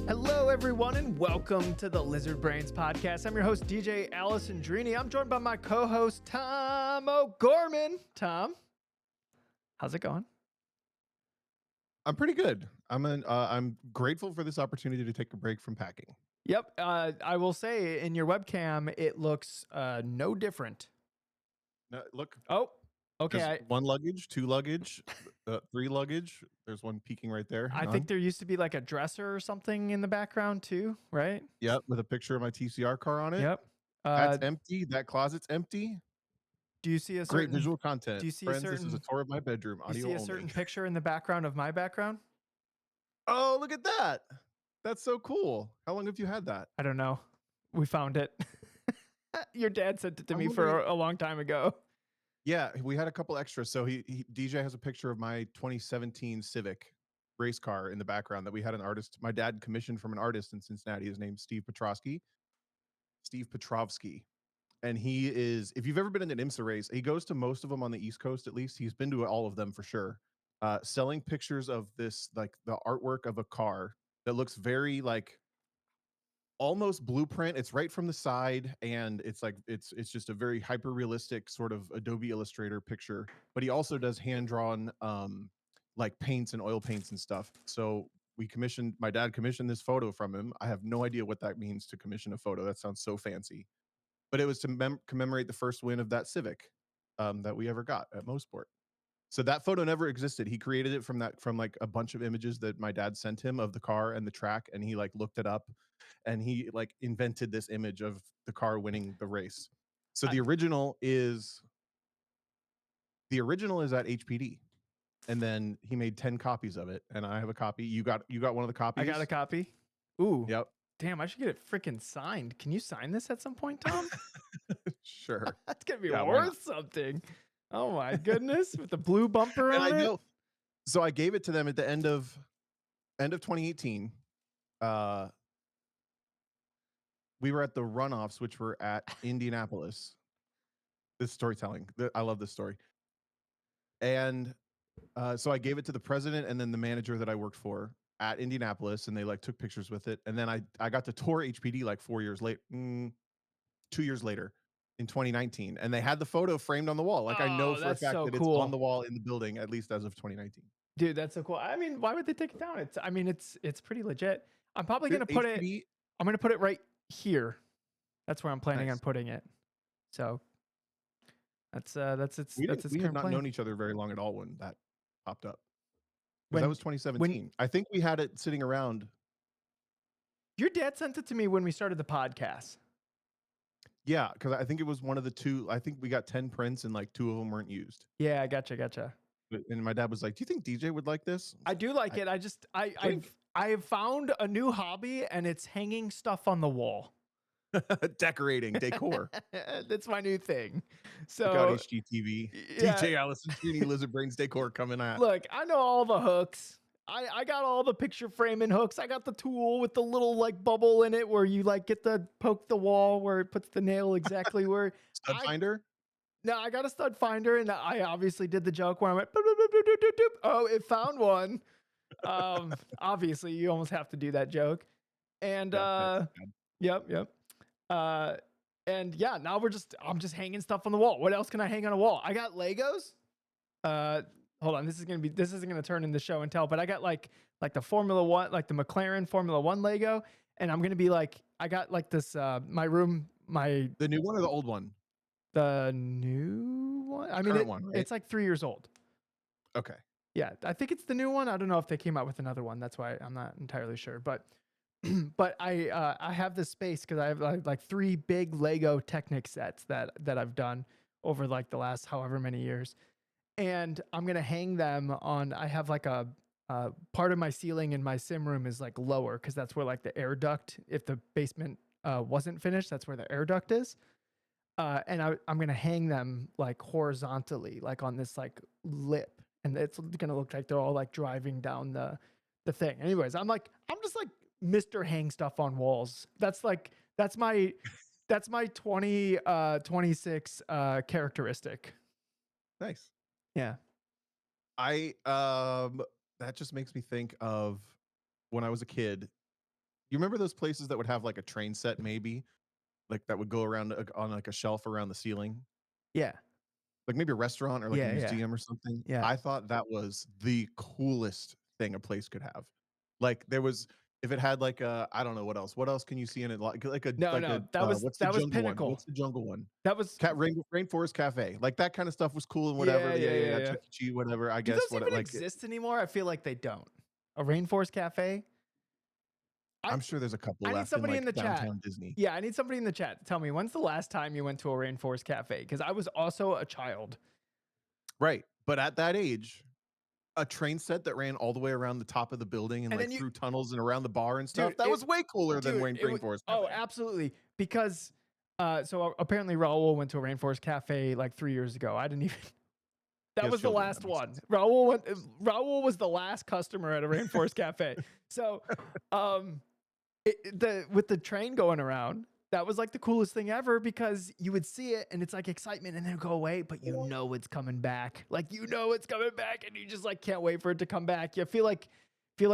Hello, everyone, and welcome to the Lizard Brains podcast. I'm your host, DJ Alessandrini. I'm joined by my co-host, Tom O'Gorman. Tom, how's it going? I'm pretty good. I'm grateful for this opportunity to take a break from packing. Yep, I will say in your webcam, it looks no different. Look, Oh, okay. there's one luggage, two luggage, three luggage. There's one peeking right there. I think there used to be like a dresser or something in the background too, right? Yep, with a picture of my TCR car on it. Yep. That's empty. That closet's empty. Do you see a Great certain visual content. Do you see Friends, a this is a certain tour of my bedroom. you see Audio a certain only. picture in the background of my background? Oh, look at that. That's so cool. How long have you had that? I don't know. We found it. Your dad sent it to I'm me for a long time ago. Yeah, we had a couple extras. So DJ has a picture of my 2017 Civic race car in the background that we had an artist. My dad commissioned from an artist in Cincinnati. His name's Steve Petrovsky. And he is, if you've ever been in an IMSA race, he goes to most of them on the East Coast, at least. He's been to all of them for sure. Selling pictures of this, like the artwork of a car that looks very like almost blueprint. It's right from the side, and it's like it's just a very hyper realistic sort of Adobe Illustrator picture. But he also does hand drawn like paints and oil paints and stuff. So my dad commissioned this photo from him. I have no idea what that means to commission a photo. That sounds so fancy, but it was to commemorate the first win of that Civic that we ever got at Mosport. So that photo never existed. He created it from like a bunch of images that my dad sent him of the car and the track, and he like looked it up, and he like invented this image of the car winning the race. So the original is at HPD, and then he made 10 copies of it, and I have a copy. You got one of the copies. I got a copy. Ooh. Yep. Damn, I should get it freaking signed. Can you sign this at some point, Tom? Sure. That's gonna be worth something. Oh my goodness, with the blue bumper on it. Know. So I gave it to them at the end of 2018. We were at the runoffs, which were at Indianapolis. This storytelling, I love this story. And so I gave it to the president and then the manager that I worked for at Indianapolis, and they like took pictures with it. And then I got to tour HPD like 4 years late, 2 years later in 2019, and they had the photo framed on the wall. Like I know for a fact that it's on the wall in the building, at least as of 2019. Dude, that's so cool. I mean, why would they take it down? It's pretty legit. I'm probably gonna put it. I'm gonna put it right here. That's where I'm planning on putting it. So that's we have not known each other very long at all when that popped up. Because that was 2017. I think we had it sitting around. Your dad sent it to me when we started the podcast. Yeah, because I think it was one of the two. I think we got 10 prints and like 2 of them weren't used. Yeah, I gotcha. And my dad was like, "Do you think DJ would like this?" I do like it. I've found a new hobby, and it's hanging stuff on the wall. Decorating, decor. That's my new thing. So check out HGTV. Yeah. DJ Alessandrini Lizard Brains Decor coming at. Look, I know all the hooks. I got all the picture framing hooks. I got the tool with the little like bubble in it where you like get the poke the wall where it puts the nail exactly where. Stud finder? No, I got a stud finder, and I obviously did the joke where I went, boop, boop, boop, boop, boop, boop. Oh, it found one. Obviously, you almost have to do that joke. And yep. And yeah, now I'm just hanging stuff on the wall. What else can I hang on a wall? I got Legos. Hold on, this isn't gonna turn into show and tell, but I got like the Formula One, like the McLaren Formula One Lego, and I'm gonna be like, I got like this the new one or the old one? The new one. I mean, it's like 3 years old. Okay. Yeah, I think it's the new one. I don't know if they came out with another one. That's why I'm not entirely sure. But I have this space because I have like 3 big Lego Technic sets that I've done over like the last however many years, and I'm gonna hang them on. I have like a part of my ceiling in my sim room is like lower because that's where like the air duct. If the basement wasn't finished, that's where the air duct is. And I'm gonna hang them like horizontally, like on this like lip, and it's gonna look like they're all like driving down the thing. Anyways, I'm just like Mr. Hang stuff on walls. That's my 2026 characteristic. Nice. Yeah. That just makes me think of when I was a kid. You remember those places that would have like a train set, maybe like that would go around on like a shelf around the ceiling, Yeah. like maybe a restaurant or like a Yeah, yeah. museum or something? Yeah. I thought that was the coolest thing a place could have. Like there was, if it had like a, I don't know what else. What else can you see in it? No, no, What's the that was jungle one? pinnacle. What's the jungle one? That was Rainforest Cafe. Like that kind of stuff was cool and whatever. yeah, Yeah, yeah, yeah, yeah, yeah. yeah. Chuck E. Cheese, whatever. I Do guess those what it even like. exist anymore? I feel like they don't. A Rainforest Cafe? I I'm sure there's a couple I need left in somebody in like the chat. downtown Disney. Yeah, I need somebody in the chat to tell me when's the last time you went to a Rainforest Cafe? Because I was also a child. Right. But at that age, a train set that ran all the way around the top of the building and And like then you through tunnels and around the bar and dude, stuff, that was way cooler than Wayne it was Rainforest oh, Cafe. absolutely. Because so apparently Raul went to a Rainforest Cafe like 3 years ago. I didn't even He that has was the children, that last makes one. sense. Raul was the last customer at a Rainforest Cafe. So um with the train going around, that was like the coolest thing ever because you would see it and it's like excitement and then go away, but you know it's coming back. Like you know it's coming back and you just like can't wait for it to come back. You feel like you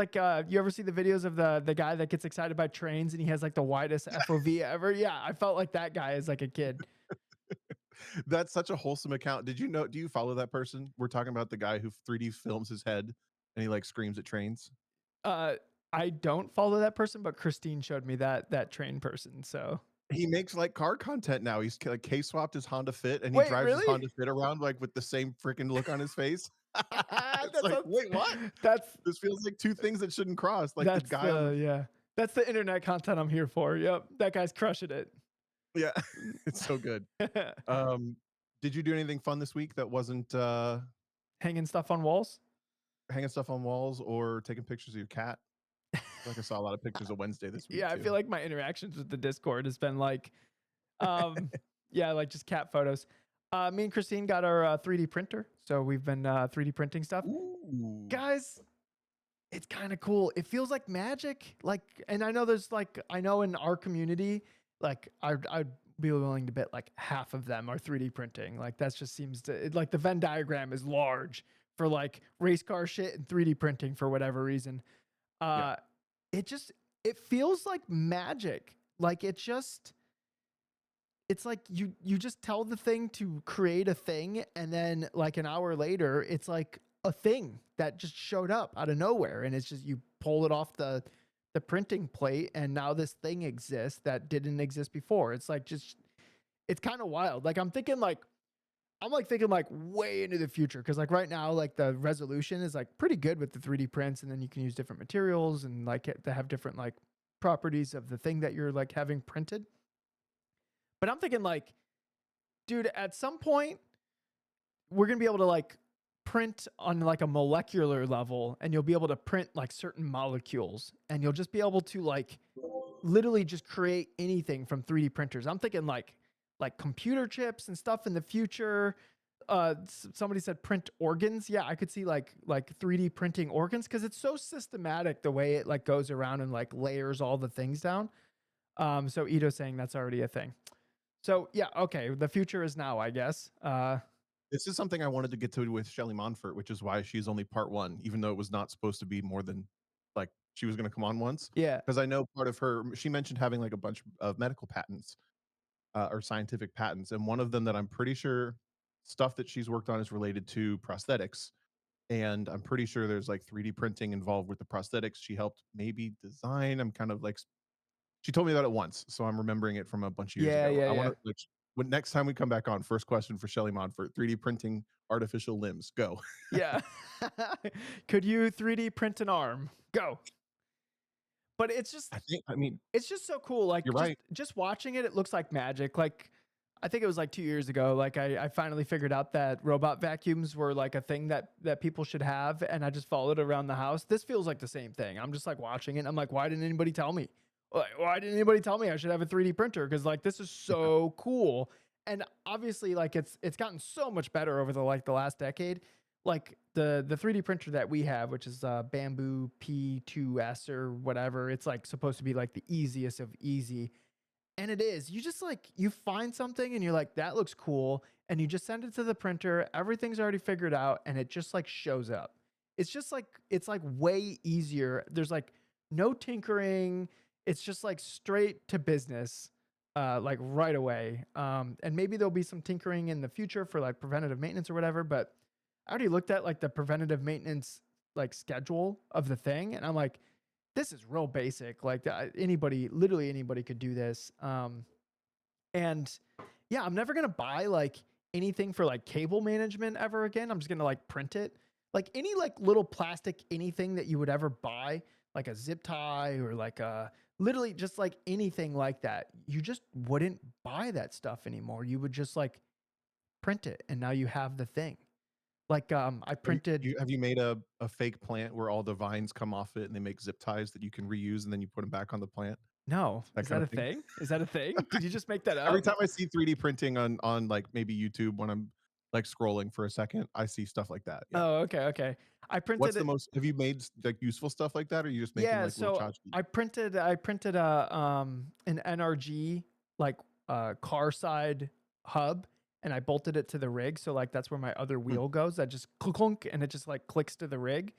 ever see the videos of the guy that gets excited by trains and he has like the widest FOV ever? Yeah, I felt like that guy as like a kid. That's such a wholesome account. Did you know, do you follow that person? We're talking about the guy who 3D films his head and he like screams at trains. Uh I don't follow that person, but Christine showed me that train person. So He makes like car content now. He's like K swapped his Honda Fit and he wait, drives his really? Honda Fit around like with the same freaking look on his face. It's that like, sounds wait, what? that's This feels like two things that shouldn't cross. Like the That's guy on the the yeah. That's the internet content I'm here for. Yep. That guy's crushing it. yeah, it's so good. Um, did you do anything fun this week that wasn't Hanging stuff on walls. hanging stuff on walls or taking pictures of your cat? I feel like I saw a lot of pictures of Wednesday this week Yeah, I too. feel like my interactions with the Discord has been like, um, yeah, like just cat photos. Me and Christine got our 3D printer, so we've been 3D printing stuff. Ooh. Guys, it's kind of cool. It feels like magic. Like, and I know there's like, I know in our community, like I'd be willing to bet like half of them are 3D printing. Like that's just seems to like the Venn diagram is large for like race car shit and 3D printing for whatever reason. Yeah. Uh, it just it feels like magic. Like it's like you just tell the thing to create a thing and then like an hour later it's like a thing that just showed up out of nowhere and it's just you pull it off the printing plate and now this thing exists that didn't exist before. It's like just it's kind of wild. Like I'm like thinking like way into the future because like right now like the resolution is like pretty good with the 3D prints and then you can use different materials and like to have different like properties of the thing that you're like having printed. But I'm thinking like, dude, at some point we're gonna be able to like print on like a molecular level and you'll be able to print like certain molecules and you'll just be able to like literally just create anything from 3D printers. I'm thinking like computer chips and stuff in the future. Somebody said print organs. Yeah, I could see like 3D printing organs because it's so systematic the way it like goes around and like layers all the things down. So Ito's saying that's already a thing. So yeah, okay, the future is now, I guess. This is something I wanted to get to with Shelley Monfort, which is why she's only part one, even though it was not supposed to be more than like she was going to come on once. Yeah, Because I know part of her, she mentioned having like a bunch of medical patents or scientific patents, and one of them that I'm pretty sure stuff that she's worked on is related to prosthetics. And I'm pretty sure there's like 3D printing involved with the prosthetics. She helped maybe design. I'm kind of like she told me about it once, so I'm remembering it from a bunch of years yeah, ago. yeah, I want yeah, to like when next time we come back on, first question for Shelley Monfort: 3D printing artificial limbs. Go. yeah. Could you 3D print an arm? Go. But I think. I mean, it's just so cool. Like you're right. just watching it, it looks like magic. Like I think it was like 2 years ago. Like I finally figured out that robot vacuums were like a thing that people should have, and I just followed it around the house. This feels like the same thing. I'm just like watching it. And I'm like, why didn't anybody tell me? Like, why didn't anybody tell me I should have a 3D printer? Because like this is so cool. And obviously, like it's gotten so much better over the last decade. Like the 3D printer that we have, which is Bamboo P2S or whatever. It's like supposed to be like the easiest of easy. And it is. You just like you find something and you're like, that looks cool. And you just send it to the printer. Everything's already figured out and it just like shows up. It's just like it's like way easier. There's like no tinkering. it's just like straight to business, like right away. And maybe there'll be some tinkering in the future for like preventative maintenance or whatever. But I already looked at like the preventative maintenance like schedule of the thing, and I'm like, this is real basic. Like anybody, literally anybody could do this. And yeah, I'm never gonna buy like anything for like cable management ever again. I'm just gonna like print it. Like any like little plastic anything that you would ever buy, like a zip tie or like a literally just like anything like that. You just wouldn't buy that stuff anymore. You would just like print it and now you have the thing. Like I Have you, printed have you made a fake plant where all the vines come off it and they make zip ties that you can reuse and then you put them back on the plant? no, That is kind that of a thing. thing? Is that a thing? Did you just make that Every up? time I see 3D printing on like maybe YouTube when I'm like scrolling for a second, I see stuff like that. Yeah. Oh, okay, okay. I What's printed the it. most have you made like useful stuff like that, or are you just making Yeah, like little so tchotchkes? I printed a an NRG like car side hub and I bolted it to the rig. So like that's where my other Hmm. wheel goes. I just clunk and it just like clicks to the rig.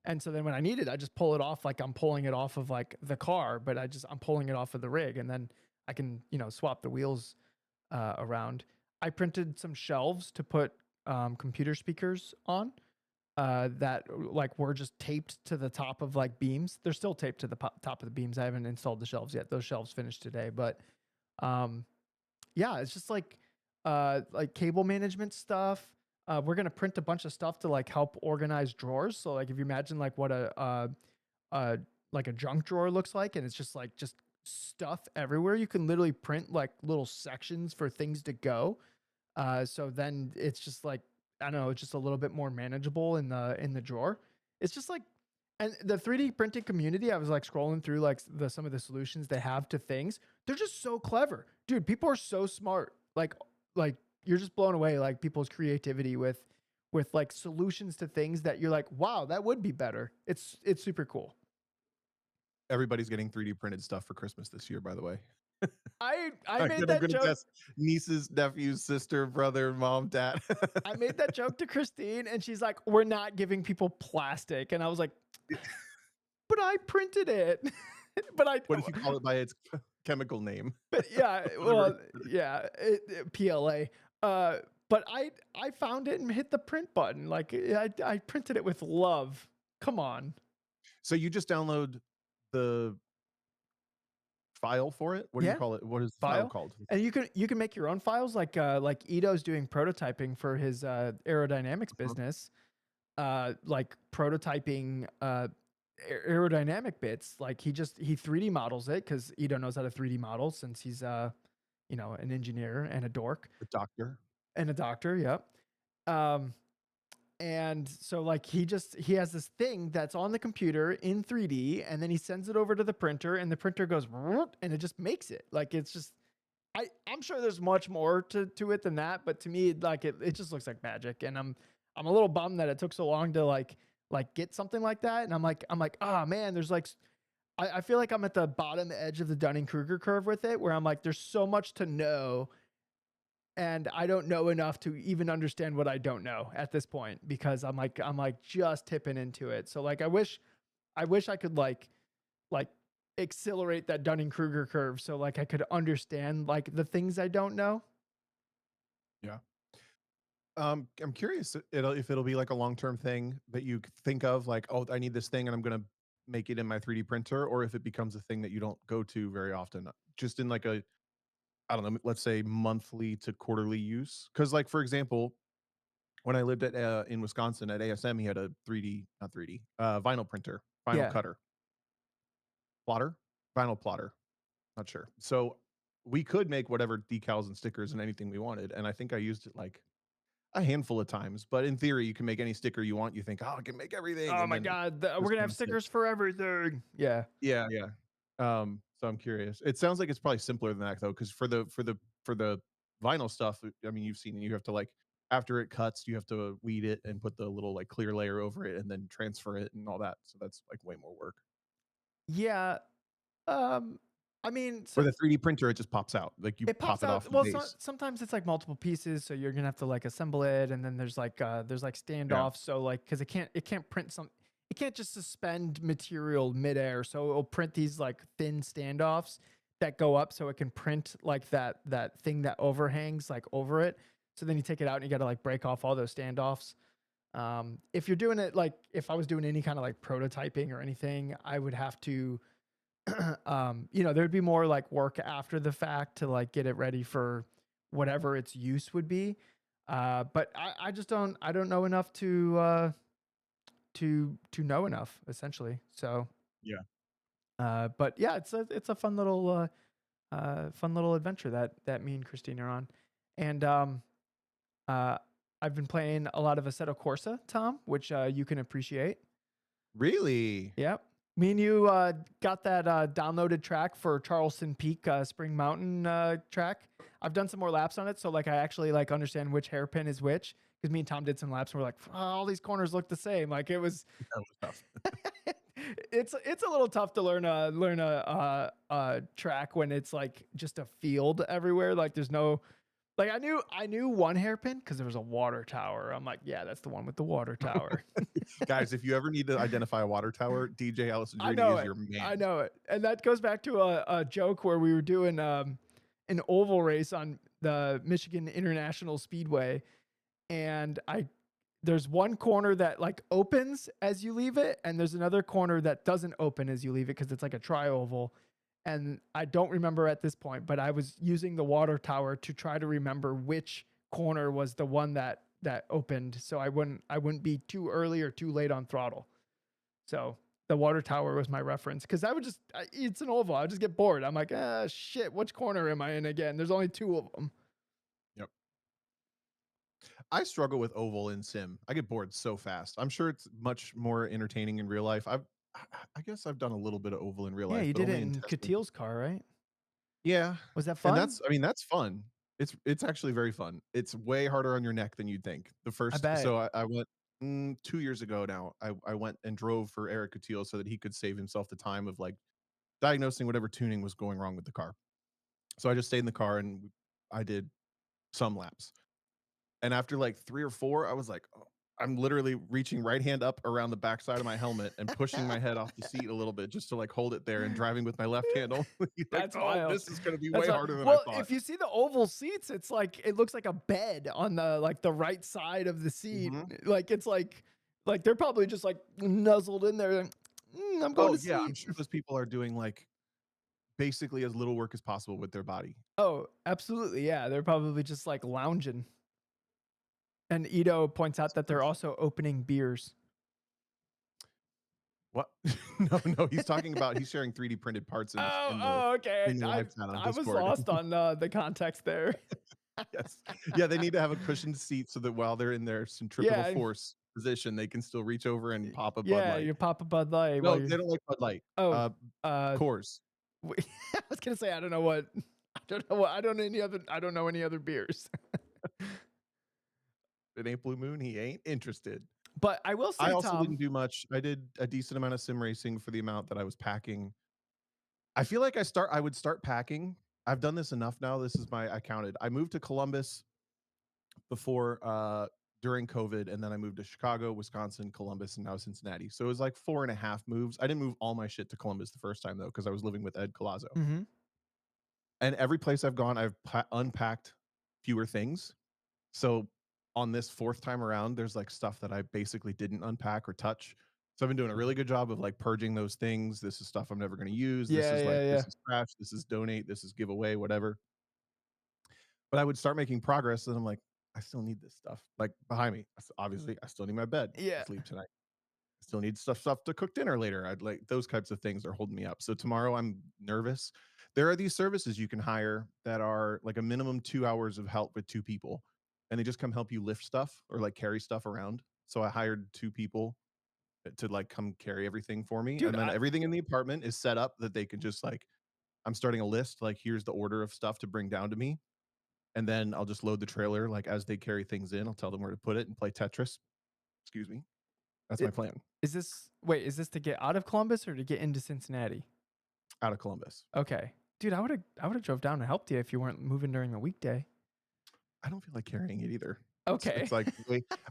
And so then when I need it, I just pull it off like I'm pulling it off of like the car, but I'm pulling it off of the rig and then I can, swap the wheels around. I printed some shelves to put computer speakers on that like were just taped to the top of like beams. They're still taped to the top of the beams. I haven't installed the shelves yet. Those shelves finished today, but um, yeah, it's just like cable management stuff. We're gonna print a bunch of stuff to like help organize drawers. So like if you imagine like what uh like a junk drawer looks like, and it's just stuff everywhere. You can literally print like little sections for things to go. So then it's just like I don't know, it's just a little bit more manageable in the drawer. It's just like and the 3D printing community, I was like scrolling through like some of the solutions they have to things. They're just so clever. Dude, people are so smart. Like you're just blown away like people's creativity with like solutions to things that you're like, "Wow, that would be better." It's super cool. Everybody's getting 3D printed stuff for Christmas this year, by the way. I made I'm that gonna joke guess nieces, nephews, sister, brother, mom, dad. I made that joke to Christine and she's like, "We're not giving people plastic." And I was like, "But I printed it." but I What if you call it by its chemical name? but yeah, Whatever. well, yeah, PLA. Uh but I found it and hit the print button. Like I printed it with love. Come on. So you just download the file for it? What do you Yeah, call it? What is the file file. called? And you can make your own files like Ito's doing prototyping for his aerodynamics Uh-huh. business. Like prototyping aerodynamic bits. Like he 3D models it because Ito knows how to 3D model since he's an engineer and a dork The doctor. and a doctor. Yep. Um, and so like he has this thing that's on the computer in 3D, and then he sends it over to the printer, and the printer goes "Vroom," and it just makes it. Like it's just I'm sure there's much more to it than that, but to me, like it just looks like magic, and I'm a little bummed that it took so long to like get something like that, and I'm like, oh man, there's like I feel like I'm at the bottom edge of the Dunning Kruger curve with it, where I'm like, there's so much to know, and I don't know enough to even understand what I don't know at this point because I'm like just tipping into it. So like I wish I could like accelerate that Dunning-Kruger curve so like I could understand like the things I don't know. Yeah. I'm curious if it'll be like a long-term thing that you think of like, oh, I need this thing and I'm gonna make it in my 3D printer, or if it becomes a thing that you don't go to very often, just in like a, I don't know, let's say monthly to quarterly use. Because like for example, when I lived at in Wisconsin at ASM, he had a 3D, not 3D, vinyl printer, vinyl Yeah. cutter, plotter, vinyl plotter, not sure. So we could make whatever decals and stickers and anything we wanted, and I think I used it like a handful of times. But in theory, you can make any sticker you want. You think, oh, I can make everything, Oh and my then god, we're just gonna have comes stickers for everything. Yeah. yeah, yeah. So I'm curious. It sounds like it's probably simpler than that though, because for the vinyl stuff, I mean, you've seen it. You have to like after it cuts, you have to weed it and put the little like clear layer over it, and then transfer it and all that. So that's like way more work. Yeah. Um I mean, For so the 3D printer, it just pops out. Like you it pop pops it off out. the Well, so, base. sometimes it's like multiple pieces, so you're gonna have to like assemble it, and then there's like Yeah. standoffs. So like, because it can't print some. it can't just suspend material midair. So it'll print these like thin standoffs that go up so it can print like that thing that overhangs like over it. So then you take it out and you got to like break off all those standoffs. If you're doing it like if I was doing any kind of like prototyping or anything, I would have to there'd be more like work after the fact to like get it ready for whatever its use would be. But I just don't know enough to know enough essentially. So Yeah. but yeah, it's a fun little adventure that me and Christine are on. And uh I've been playing a lot of Assetto Corsa, Tom, which you can appreciate. Really? Yep. Me and you got that downloaded track for Charleston Peak Spring Mountain track. I've done some more laps on it, so like I actually like understand which hairpin is which. Because me and Tom did some laps, and we're like, "Oh, all these corners look the same. Like it was, That was tough. it's a little tough to learn a track when it's like just a field everywhere. Like there's no like I knew one hairpin because there was a water tower. I'm like, yeah, that's the one with the water tower. Guys, if you ever need to identify a water tower, DJ I Alessandrini know is it. your I man. know it. And that goes back to a joke where we were doing an oval race on the Michigan International Speedway. And there's one corner that like opens as you leave it, and there's another corner that doesn't open as you leave it because it's like a tri-oval. And I don't remember at this point, but I was using the water tower to try to remember which corner was the one that opened, so I wouldn't be too early or too late on throttle. So the water tower was my reference because it's an oval. I would just get bored. I'm like, ah, shit, which corner am I in again? There's only two of them. Yep. I struggle with oval in sim. I get bored so fast. I'm sure it's much more entertaining in real life. I guess I've done a little bit of oval in real Yeah, life, you but did it only in in testing. Katil's car, right? Yeah. Was that And fun? I mean, that's fun. It's actually very fun. It's way harder on your neck than you'd think. The I first bet. so I went 2 years ago now. I went and drove for Eric Coutillo so that he could save himself the time of like diagnosing whatever tuning was going wrong with the car. So I just stayed in the car and I did some laps. And after like 3 or 4, I was like, "Oh," I'm literally reaching right hand up around the backside of my helmet and pushing my head off the seat a little bit just to, like, hold it there and driving with my left hand only, like, That's "Oh, wild. this is gonna be That's way a harder than I well, thought." if you see the oval seats, it's like it looks like a bed on the like the right side of the seat. Mhm. Like it's like they're probably just like nuzzled in there. I'm going Oh, to yeah, I'm sleep. sure those people are doing, like, basically as little work as possible with their body. Oh, absolutely. Yeah, they're probably just like lounging. And Ito points out that they're also opening beers. What? No, no, he's sharing 3D printed parts in Oh, the okay. in the I live chat on I was Discord. lost on the context there. Yes. Yeah, they need to have a cushioned seat so that while they're in their centripetal Yeah, force position, they can still reach over and pop a Bud yeah. Light. You pop a Bud Light while No, you're. they don't like Bud Light. Oh, Uh, uh, Coors. I was gonna say I don't know what. I don't know what. I don't know any other beers. It ain't Blue Moon, he ain't interested. But I will I say, also Tom. didn't do much. I did a decent amount of sim racing for the amount that I was packing. I feel like I would start packing. I've done this enough now. This is my I counted. I moved to Columbus before during COVID, and then I moved to Chicago, Wisconsin, Columbus, and now Cincinnati. So it was like 4.5 moves. I didn't move all my shit to Columbus the first time though, because I was living with Ed Colazzo. Mhm. And every place I've gone, I've unpacked fewer things. So on this fourth time around, there's like stuff that I basically didn't unpack or touch. So I've been doing a really good job of like purging those things. This is stuff I'm never going to use. Yeah, yeah, This yeah. is trash. This is donate. This is give away, whatever. But I would start making progress, and I'm like, I still need this stuff. Like behind me, obviously, I still need my bed Yeah. to sleep tonight. I still need stuff to cook dinner later. I'd like those types of things are holding me up. So tomorrow I'm nervous. There are these services you can hire that are like a minimum 2 hours of help with two people, and they just come help you lift stuff or like carry stuff around. So I hired two people to like come carry everything for me, Dude, and then everything in the apartment is set up that they can just like I'm starting a list. Like here's the order of stuff to bring down to me, and then I'll just load the trailer. Like as they carry things in, I'll tell them where to put it and play Tetris. Excuse me. That's I my plan is this to get out of Columbus or to get into Cincinnati? out of Columbus. Okay. Dude, I would have drove down and helped you if you weren't moving during the weekday. I don't feel like carrying it either. Okay. It's like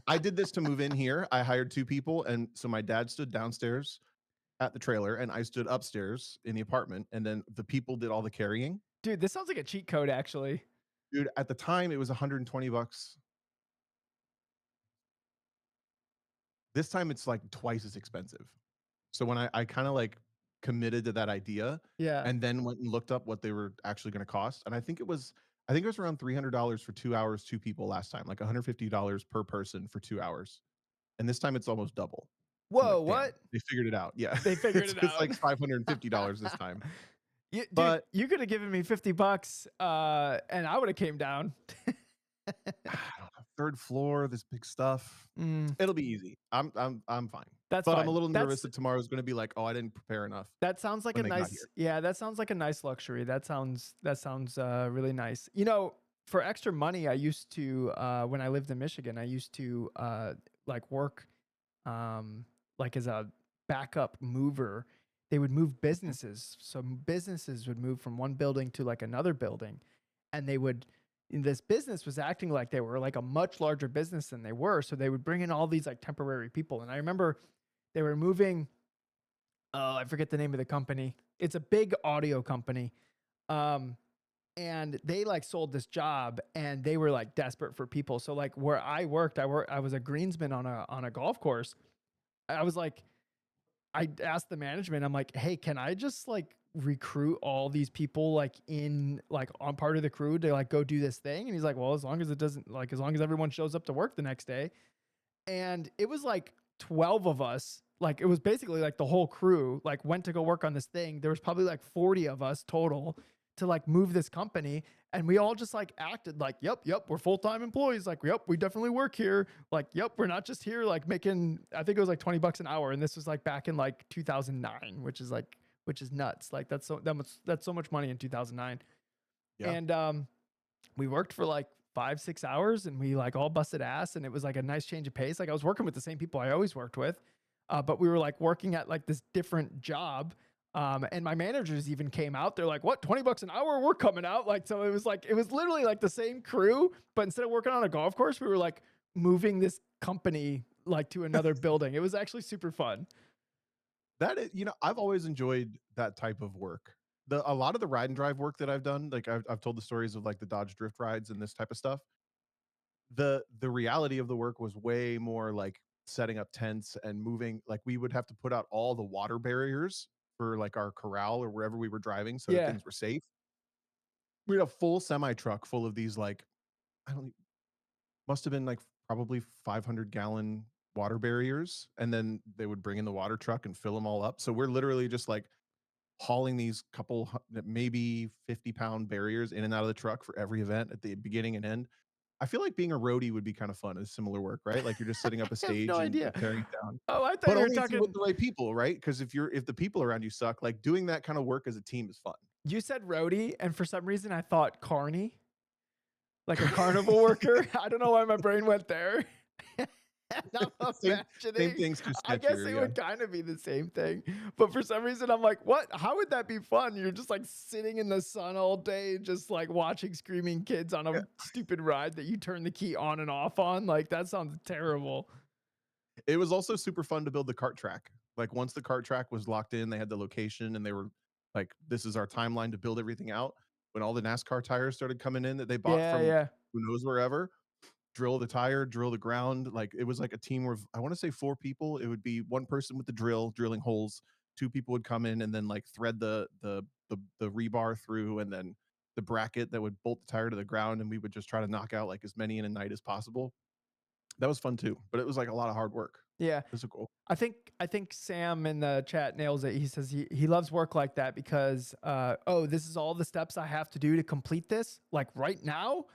I did this to move in here. I hired 2 people, and so my dad stood downstairs at the trailer, and I stood upstairs in the apartment, and then the people did all the carrying. Dude, this sounds like a cheat code actually. Dude, at the time, it was 120 bucks. This time, it's, like, twice as expensive. So when I kinda, like, committed to that idea Yeah. and then went and looked up what they were actually gonna cost, and I think it was around $300 for 2 hours, 2 people last time, like, $150 per person for 2 hours, and this time it's almost double. I'm Whoa, like, "Damn, what? they figured it out." Yeah. They figured it It's out. like $550 this time. You, dude, But you could have given me 50 bucks and I would have came down. I don't know, 3rd floor, this big stuff. Mm, It'll be easy. I'm fine. that's But I'm a fine. little nervous that tomorrow's gonna be like, "Oh, I didn't prepare enough," That sounds like a when they got here. nice, yeah, that sounds like a nice luxury. That sounds really nice. You know, for extra money, I used to when I lived in Michigan, I used to like work like as a backup mover. They would move Mhm. businesses. So businesses would move from one building to like another building, and they would this business was acting like they were like a much larger business than they were. So they would bring in all these like temporary people. And I remember they were moving, oh, I forget the name of the company. It's a big audio company. Um, and they like sold this job and they were like desperate for people. So like where I was a greensman on a golf course. I was like, I asked the management, I'm like, hey, can I just like recruit all these people like in like on part of the crew to like go do this thing? And he's like, well, as long as it doesn't like as long as everyone shows up to work the next day. And it was like 12 of us. Like it was basically like the whole crew like went to go work on this thing. There was probably like 40 of us total to like move this company, and we all just like acted like, yep, we're full-time employees. Like, yep, we definitely work here. Like, yep, we're not just here like making, I think it was like 20 bucks an hour, and this was like back in like 2009, which is nuts. Like that's so much money in 2009. Yeah. And we worked for like 5 6 hours and we like all busted ass, and it was like a nice change of pace. Like I was working with the same people I always worked with, but we were like working at like this different job. And my managers even came out. They're like, what, 20 bucks an hour, we're coming out. Like so it was literally like the same crew, but instead of working on a golf course, we were like moving this company like to another building. It was actually super fun. That is, I've always enjoyed that type of work. A lot of the ride and drive work that I've done, like I've told the stories of like the Dodge Drift rides and this type of stuff. The reality of the work was way more like setting up tents and moving. Like we would have to put out all the water barriers for like our corral or wherever we were driving so that Yeah. things were safe. We had a full semi truck full of these like I don't must have been like probably 500-gallon water barriers, and then they would bring in the water truck and fill them all up. So we're literally just like hauling these maybe 50-pound barriers in and out of the truck for every event at the beginning and end. I feel like being a roadie would be kind of fun. It's similar work, right? Like you're just setting up a I have no stage and idea. tearing it down, Oh, I thought but you were only if you're with talking. the right people, right? Because if the people around you suck, like doing that kind of work as a team is fun. You said roadie, and for some reason I thought carny, like a carnival worker. I don't know why my brain went there. And I'm same same imagining, things, just I guess sketchier. it Yeah. would kind of be the same thing. But for some reason, I'm like, what? How would that be fun? You're just like sitting in the sun all day, just like watching screaming kids on a Yeah. stupid ride that you turn the key on and off on. Like, that sounds terrible. It was also super fun to build the cart track. Like once the cart track was locked in, they had the location and they were like, this is our timeline to build everything out. When all the NASCAR tires started coming in that they bought Yeah, from yeah. who knows wherever, drill the tire, drill the ground. Like it was like a team of I want to say 4 people. It would be one person with the drill, drilling holes. 2 people would come in and then like thread the rebar through, and then the bracket that would bolt the tire to the ground, and we would just try to knock out like as many in a night as possible. That was fun too, but it was like a lot of hard work. Yeah. It was cool. I think Sam in the chat nails it. He says he loves work like that because oh, this is all the steps I have to do to complete this like right now.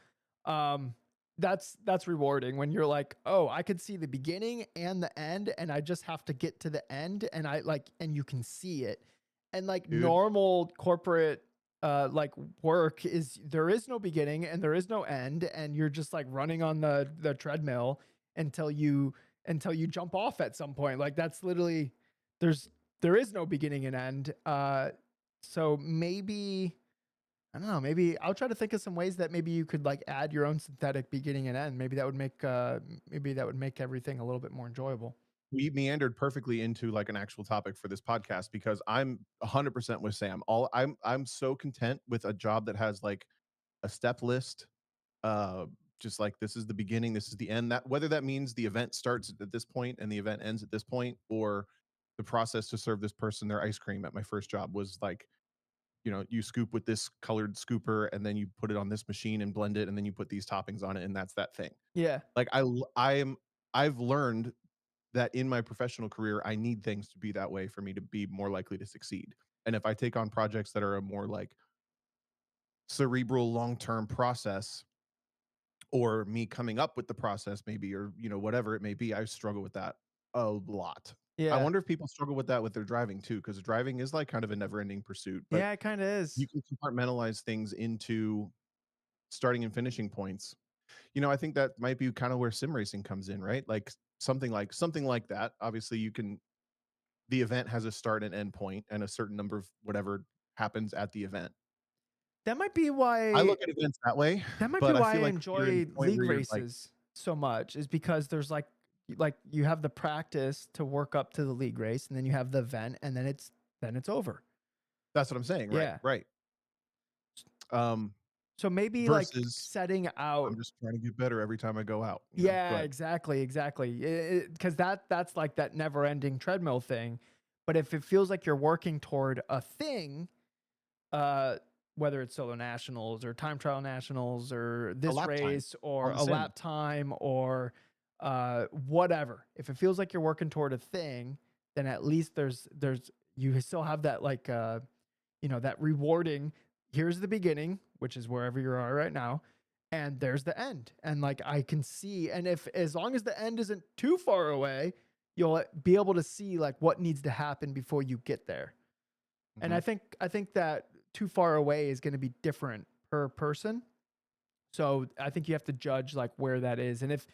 Um that's rewarding when you're like, "Oh, I could see the beginning and the end and I just have to get to the end and I like and you can see it." And like Dude, normal corporate like work is there is no beginning and there is no end, and you're just like running on the treadmill until you jump off at some point. Like that's literally there's there is no beginning and end. So maybe I don't know. Maybe I'll try to think of some ways that maybe you could like add your own synthetic beginning and end. Maybe that would make everything a little bit more enjoyable. We meandered perfectly into like an actual topic for this podcast because I'm 100% with Sam. I'm so content with a job that has like a step list, uh just like this is the beginning, this is the end, that whether that means the event starts at this point and the event ends at this point, or the process to serve this person their ice cream at my first job was like, you scoop with this colored scooper and then you put it on this machine and blend it and then you put these toppings on it and that's that thing. Yeah. Like I've learned that in my professional career I need things to be that way for me to be more likely to succeed. And if I take on projects that are a more like cerebral long-term process, or me coming up with the process maybe, or whatever it may be, I struggle with that a lot. I Yeah. wonder if people struggle with that with their driving too, because driving is like kind of a never-ending pursuit, but Yeah, it kind of you is. can compartmentalize things into starting and finishing points. I think that might be kind of where sim racing comes in, right? Like something like that. Obviously, the event has a start and end point and a certain number of whatever happens at the event. That might be I why look at events that way, that might be but I why I feel like if you're in enjoy the point league where you're like, races so much is because there's like you have the practice to work up to the league race and then you have the event and then it's over. that's what I'm saying, right, Yeah. right. Um, So maybe like versus setting out. I'm just trying to get better every time I go out, Go Yeah, ahead. exactly, exactly. Because that's like that never-ending treadmill thing. But if it feels like you're working toward a thing, uh, whether it's solo nationals or time trial nationals or A this lap time race or on the a sim. lap time or whatever, if it feels like you're working toward a thing, then at least there's you still have that like that rewarding. Here's the beginning, which is wherever you are right now, and there's the end. And like I can see, and if as long as the end isn't too far away, you'll be able to see like what needs to happen before you get there. And Mhm. I think that too far away is going to be different per person. So I think you have to judge like where that is. And if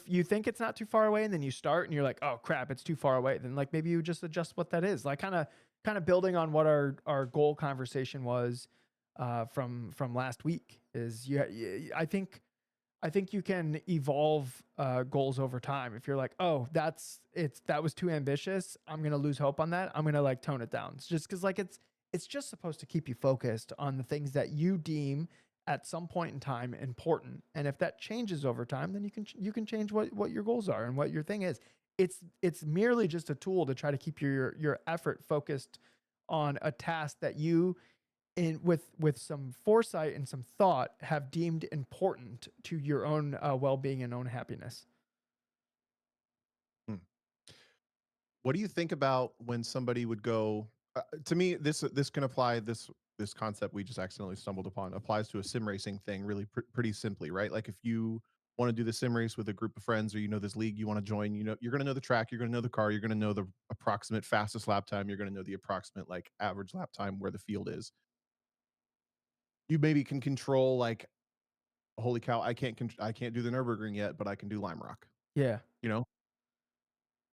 you think it's not too far away and then you start and you're like, "Oh crap, it's too far away." Then like maybe you just adjust what that is. Like kind of building on what our goal conversation was from last week is I think you can evolve goals over time. If you're like, oh, that was too ambitious, I'm gonna lose hope on that. I'm gonna like tone it down. It's just because like it's just supposed to keep you focused on the things that you deem at some point in time important. And if that changes over time, then you can change what your goals are and what your thing is. It's merely just a tool to try to keep your effort focused on a task that you in with some foresight and some thought have deemed important to your own well-being and own happiness. Hmm. What do you think about when somebody would go? To me, this can apply. This concept we just accidentally stumbled upon applies to a sim racing thing really pretty simply, right? Like if you want to do the sim race with a group of friends, or this league you want to join, you're going to know the track, you're going to know the car, you're going to know the approximate fastest lap time, you're going to know the approximate like average lap time where the field is. You maybe can control like, holy cow, I can't do the Nurburgring yet, but I can do Lime Rock. Yeah. You know,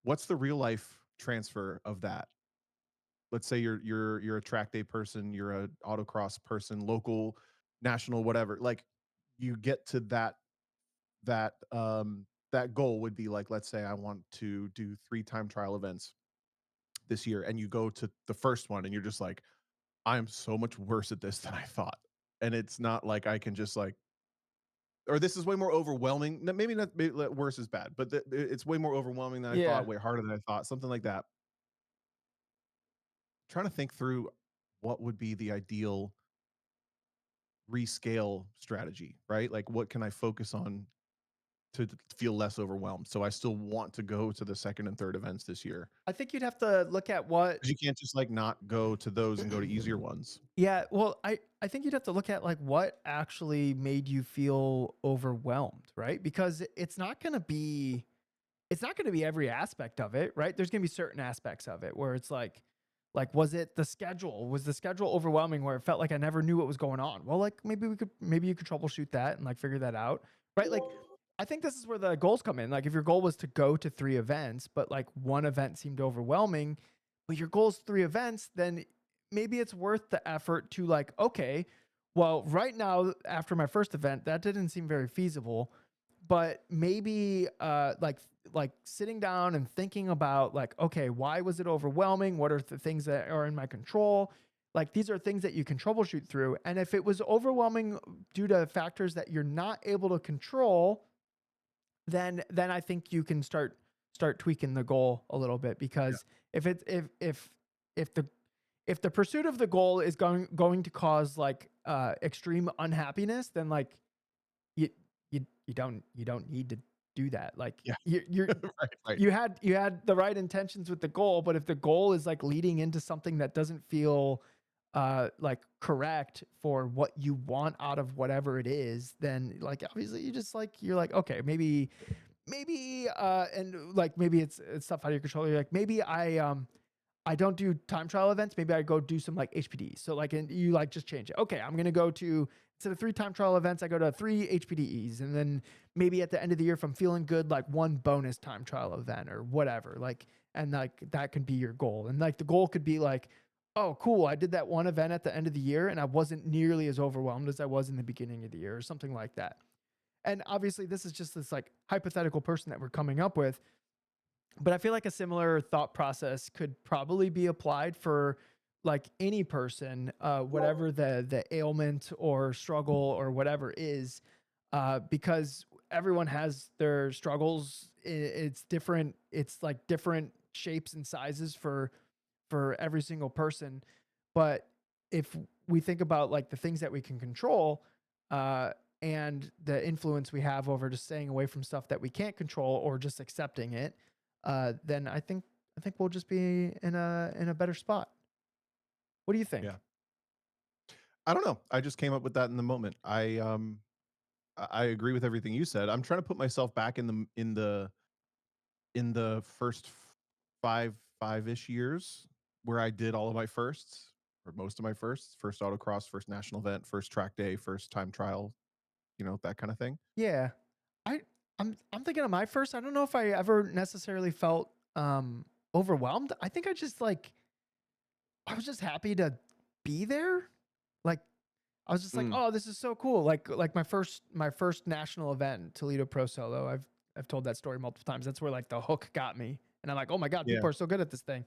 what's the real life transfer of that? Let's say you're a track day person, you're a autocross person, local, national, whatever. Like you get to that goal would be like, let's say I want to do 3 time trial events this year, and you go to the first one and you're just like, I'm so much worse at this than I thought. And it's not like I can just like, or this is way more overwhelming. Maybe not, maybe worse is bad, but it's way more overwhelming than I thought, Yeah. way harder than I thought, something like that. Trying to think through what would be the ideal rescale strategy, right? Like, what can I focus on to feel less overwhelmed? So I still want to go to the second and third events this year. I think you'd have to look at what. 'Cause you can't just like not go to those and go to easier ones. Yeah, well, I think you'd have to look at like what actually made you feel overwhelmed, right? Because it's not going to be every aspect of it, right? There's going to be certain aspects of it where it's like was it the schedule? Was the schedule overwhelming where it felt like I never knew what was going on? Well, like maybe you could troubleshoot that and like figure that out. Right? Like I think this is where the goals come in. Like if your goal was to go to 3 events, but like one event seemed overwhelming, but your goal is 3 events, then maybe it's worth the effort to like, okay, Well, right now, after my first event, that didn't seem very feasible. But maybe like sitting down and thinking about like, okay, why was it overwhelming? What are the things that are in my control? Like these are things that you can troubleshoot through. And if it was overwhelming due to factors that you're not able to control, then I think you can start tweaking the goal a little bit Yeah. because if it's if the if the pursuit of the goal is going to cause like extreme unhappiness, then like you you don't need to do that. Like Yeah. you're Right, right. you had the right intentions with the goal, but if the goal is like leading into something that doesn't feel like correct for what you want out of whatever it is, then like obviously you just like you're like okay, maybe and like maybe it's stuff out of your control. You're like maybe I don't do time trial events. Maybe I go do some like HPDs. So like, and you like just change it. Okay, I'm gonna go to instead of three time trial events, I go to three HPDEs, and then maybe at the end of the year, if I'm feeling good, like one bonus time trial event or whatever. Like, and like that can be your goal. And like the goal could be like, oh, cool, I did that one event at the end of the year, and I wasn't nearly as overwhelmed as I was in the beginning of the year, or something like that. And obviously, this is just this like hypothetical person that we're coming up with, but I feel like a similar thought process could probably be applied for like any person, whatever the ailment or struggle or whatever is, because everyone has their struggles. It's different. It's like different shapes and sizes for every single person. But if we think about like the things that we can control, uh, and the influence we have over just staying away from stuff that we can't control or just accepting it, then I think we'll just be in a better spot. What do you Yeah. think? I don't know. I just came up with that in the moment. I agree with everything you said. I'm trying to put myself back in the first 5-ish years where I did all of my firsts, or most of my firsts, first autocross, first national event, first track day, first time trial, that kind of thing. Yeah, I I'm thinking of my first. I don't know if I ever necessarily felt overwhelmed. I think I just like I was just happy to be there. Like I was just like, Mm, "Oh, this is so cool!" Like my first national event, Toledo Pro Solo. I've told that story multiple times. That's where like the hook got me, and I'm like, "Oh my god, yeah. people are so good at this thing."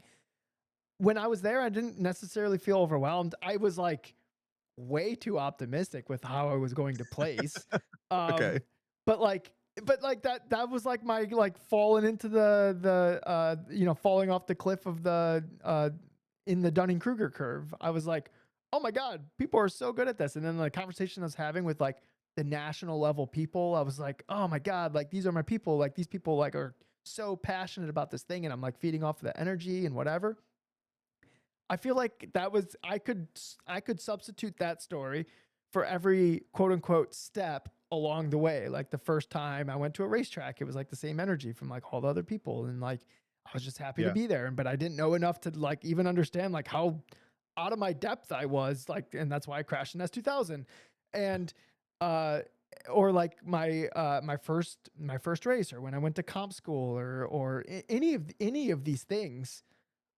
When I was there, I didn't necessarily feel overwhelmed. I was like way too optimistic with how I was going to place. Um, Okay. but like that was like my like falling into the falling off the cliff of the in the Dunning-Kruger curve. I was like, "Oh my god, people are so good at this." And then the conversation I was having with like the national level people, I was like, "Oh my god, like these are my people. Like these people like are so passionate about this thing and I'm like feeding off the energy and whatever." I feel like that was I could substitute that story for every quote unquote step along the way. Like the first time I went to a racetrack, it was like the same energy from like all the other people and like I was just happy to Yeah. be there but I didn't know enough to like even understand like how out of my depth I was like and that's why I crashed in S2000 and uh or like my first race or when I went to comp school or any of these things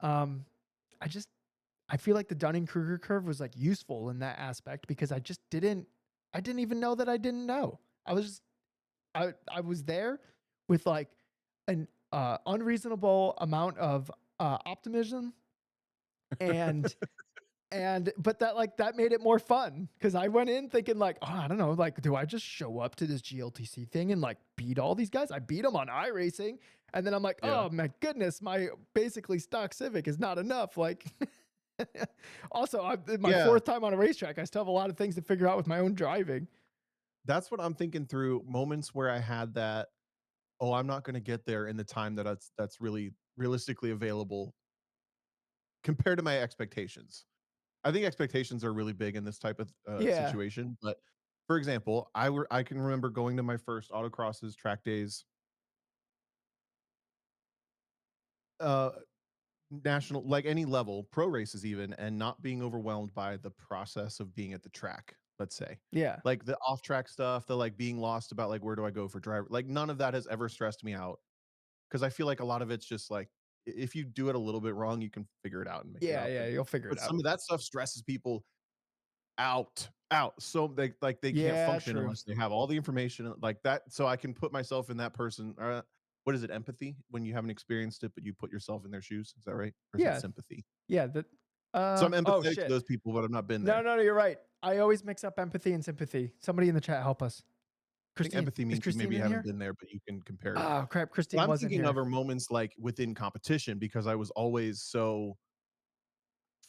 um I just I feel like the Dunning-Kruger curve was, like, useful in that aspect because I didn't even know that I didn't know. I was just I was there with, like, an, unreasonable amount of, optimism and but that, like, that made it more fun because I went in thinking, like, "Oh, I don't know, like, do I just show up to this GLTC thing and, like, beat all these guys?" I beat them on iRacing, and then I'm like, Yeah. "Oh my goodness, my basically stock Civic is not enough." Like also, my Yeah. fourth time on a racetrack. I still have a lot of things to figure out with my own driving. That's what I'm thinking through moments where I had that, oh, I'm not going to get there in the time that's really realistically available compared to my expectations. I think expectations are really big in this type of Yeah, situation. But for example, I can remember going to my first autocrosses, track days, uh, national, like any level, pro races even, and not being overwhelmed by the process of being at the track. Let's say, yeah, like the off track stuff, the like being lost about like where do I go for driver, like none of that has ever stressed me out because I feel like a lot of it's just like if you do it a little bit wrong, you can figure it out and make it yeah, up. yeah. You'll figure it But some out. of that stuff stresses people out. So they can't Yeah, function true. unless they have all the information like that. So I can put myself in that person. What is it? Empathy? When you haven't experienced it, but you put yourself in their shoes. Is that right? Or is it Yeah, sympathy? yeah. That. So I'm Oh empathetic to shit. those people, but I've not been No, there. no, no. You're right. I always mix up empathy and sympathy. Somebody in the chat help us. I think Christine, empathy is means you Christine maybe in haven't here? been there, but you can compare it. Oh crap, What Christine I'm wasn't thinking of here. are moments like within competition because I was always so